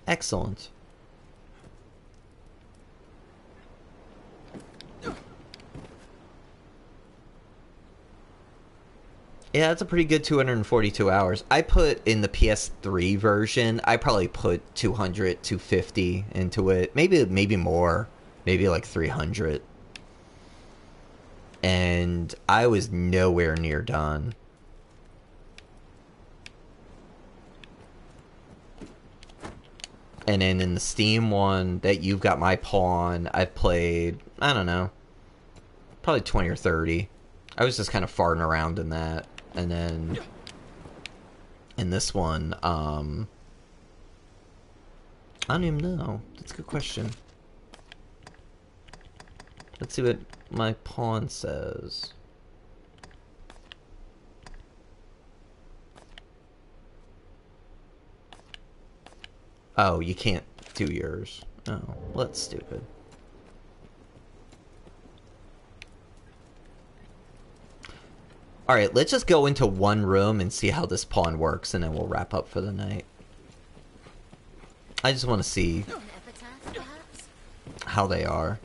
Excellent. Yeah, that's a pretty good 242 hours. I put in the PS3 version, I probably put 200, 250 into it. Maybe more. Maybe like 300. And I was nowhere near done. And then in the Steam one that you've got my pawn, I've played, I don't know, probably 20 or 30. I was just kind of farting around in that. And then in this one, I don't even know. That's a good question. Let's see what my pawn says. Oh, you can't do yours. Oh, well, that's stupid. Alright, let's just go into one room and see how this pawn works, and then we'll wrap up for the night. I just want to see how they are.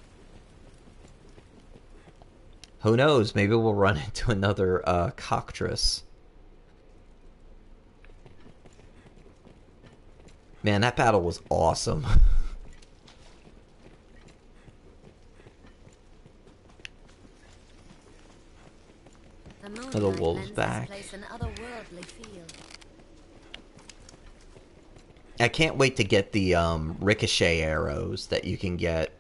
Who knows? Maybe we'll run into another Cocktress. Man, that battle was awesome. Are the wolves back? I can't wait to get the ricochet arrows that you can get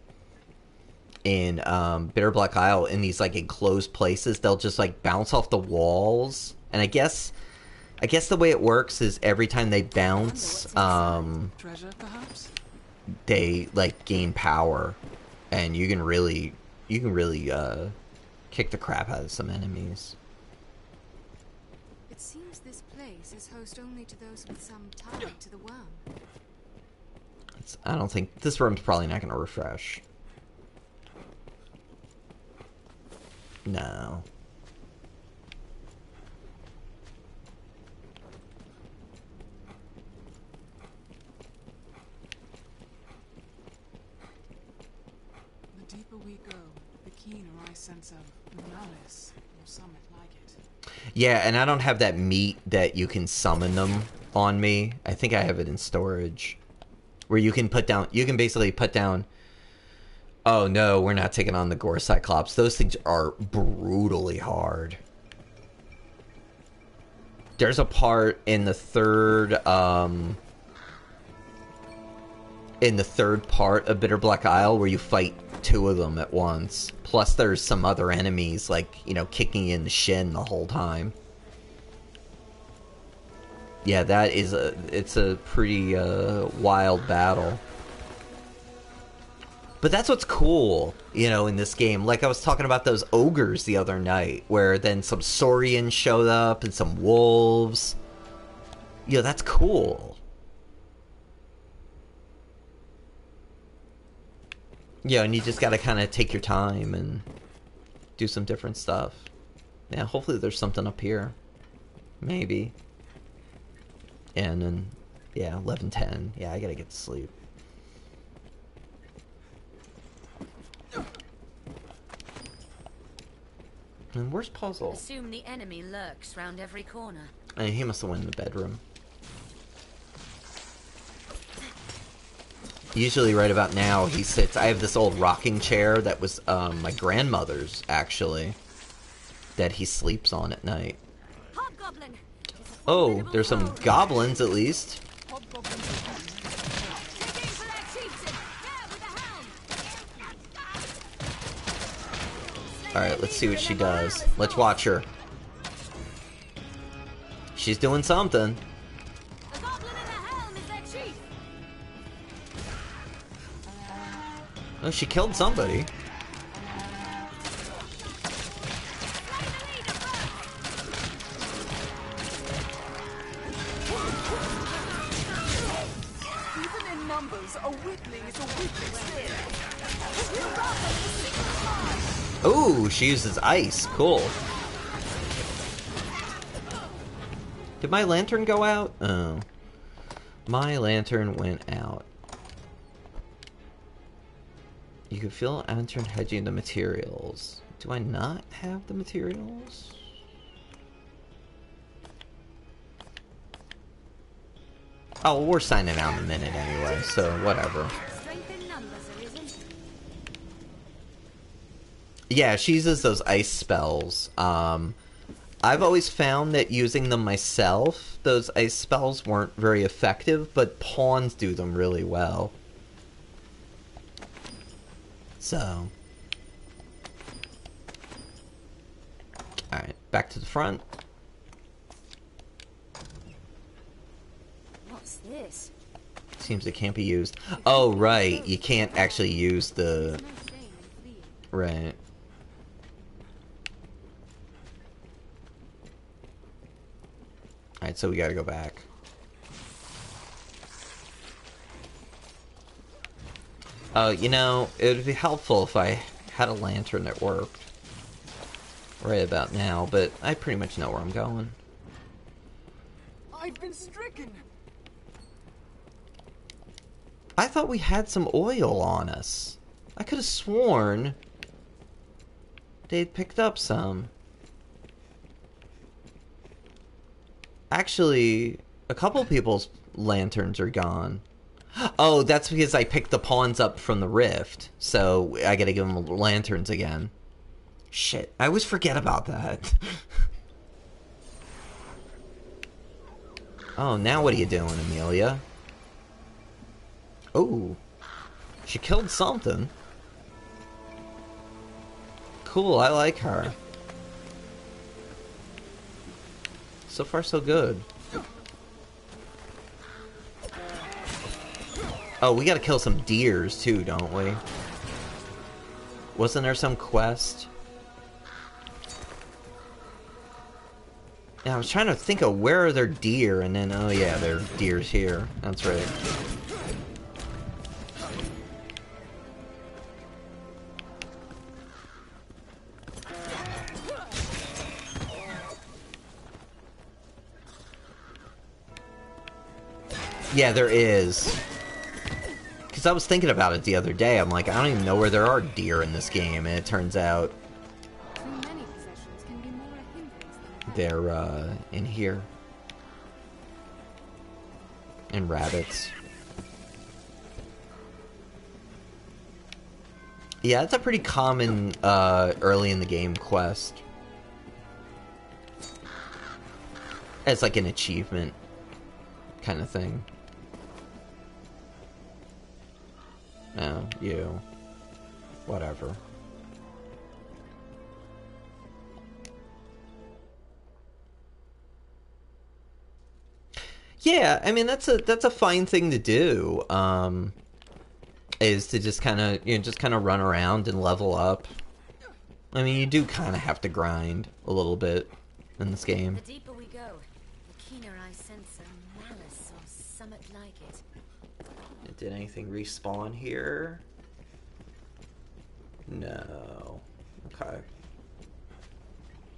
in Bitterblack Isle in these like enclosed places. They'll just like bounce off the walls, and I guess the way it works is every time they bounce, Treasure, perhaps? they like gain power, and you can really kick the crap out of some enemies. It seems this place is host only to those with some tie to the worm. I don't think this room's probably not going to refresh. No. The deeper we go, the keener I sense of malice, or something like it. Yeah, and I don't have that meat that you can summon them on me. I think I have it in storage. Where you can basically put down... Oh no, we're not taking on the Gore Cyclops. Those things are brutally hard. There's a part in the third part of Bitterblack Isle where you fight 2 of them at once. Plus there's some other enemies, like, you know, kicking you in the shin the whole time. Yeah, it's a pretty wild battle. But that's what's cool, you know, in this game. Like I was talking about those ogres the other night, where then some Saurians showed up and some wolves. You know, that's cool. Yeah, and you just gotta kind of take your time and do some different stuff. Yeah, hopefully there's something up here. Maybe. And then, yeah, 11:10. Yeah, I gotta get to sleep. And where's Puzzle? Assume the enemy lurks round every corner. He must have went in the bedroom. Usually right about now he sits... I have this old rocking chair that was my grandmother's, actually, that he sleeps on at night. Hobgoblin! Oh, there's some goblins at least. Alright, let's see what she does. Let's watch her. She's doing something. Oh, she killed somebody. Even in numbers, a weakling is a weakling still. Ooh, she uses ice. Cool. Did my lantern go out? Oh. My lantern went out. You can feel an lantern hedging the materials. Do I not have the materials? Oh, well, we're signing out in a minute anyway, so whatever. Yeah, she uses those ice spells. I've always found that using them myself, those ice spells weren't very effective, but pawns do them really well. So. Alright, back to the front. What's this? Seems it can't be used. Oh, right. You can't actually use the... Right. Alright, so we gotta go back. You know, it would be helpful if I had a lantern that worked right about now, but I pretty much know where I'm going. I've been stricken. I thought we had some oil on us. I could have sworn they'd picked up some. Actually, a couple people's lanterns are gone. Oh, that's because I picked the pawns up from the rift, so I gotta give them lanterns again. Shit, I always forget about that. Oh, now what are you doing, Amelia? Oh, she killed something. Cool, I like her. So far, so good. Oh, we gotta kill some deers too, don't we? Wasn't there some quest? Yeah, I was trying to think of where are there deer, and then, oh yeah, there are deers here. That's right. Yeah, there is. Because I was thinking about it the other day. I'm like, I don't even know where there are deer in this game, and it turns out they're in here. And rabbits. Yeah, that's a pretty common early in the game quest. It's like an achievement kind of thing. Oh, you. Whatever. Yeah, I mean that's a fine thing to do. Is to just kind of run around and level up. I mean, you do kind of have to grind a little bit in this game. The deeper we go, the keener I sense a malice or something like it. Did anything respawn here? No. Okay.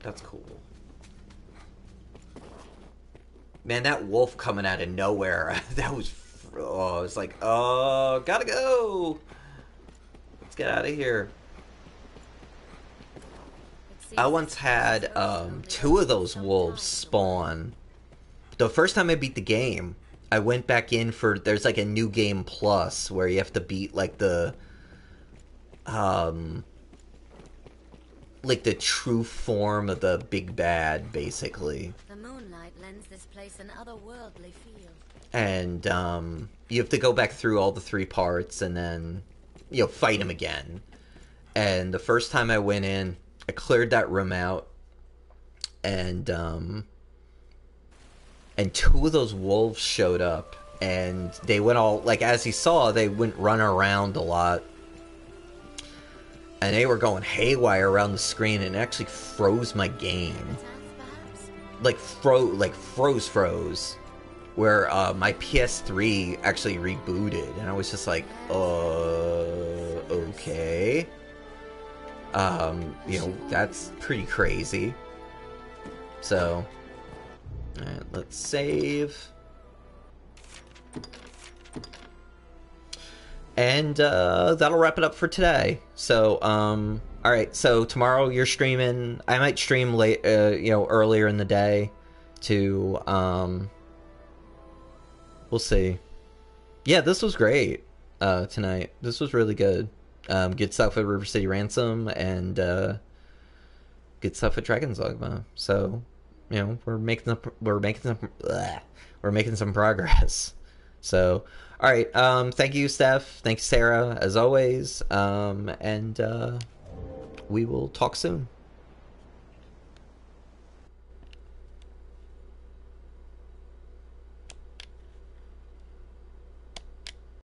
That's cool. Man, that wolf coming out of nowhere, that was... Oh, I was like, oh, gotta go! Let's get out of here. I once had 2 of those wolves spawn. The first time I beat the game, I went back in for... There's like a new game plus where you have to beat like the... like the true form of the big bad, basically. The moonlight lends this place an otherworldly feel. And you have to go back through all the 3 parts and then, you know, fight him again. And the first time I went in, I cleared that room out, and 2 of those wolves showed up, and they went all, like, as you saw, they went run around a lot. And they were going haywire around the screen, and it actually froze my game. Like, froze. Where my PS3 actually rebooted, and I was just like, okay. You know, that's pretty crazy. So, alright, let's save. And that'll wrap it up for today. So, alright, so tomorrow you're streaming. I might stream late, you know, earlier in the day to, we'll see. Yeah, this was great tonight. This was really good. Good stuff at River City Ransom, and good stuff at Dragons Dogma. So, you know, we're making some progress. So, all right. Thank you, Steph. Thank you, Sarah, as always. And we will talk soon.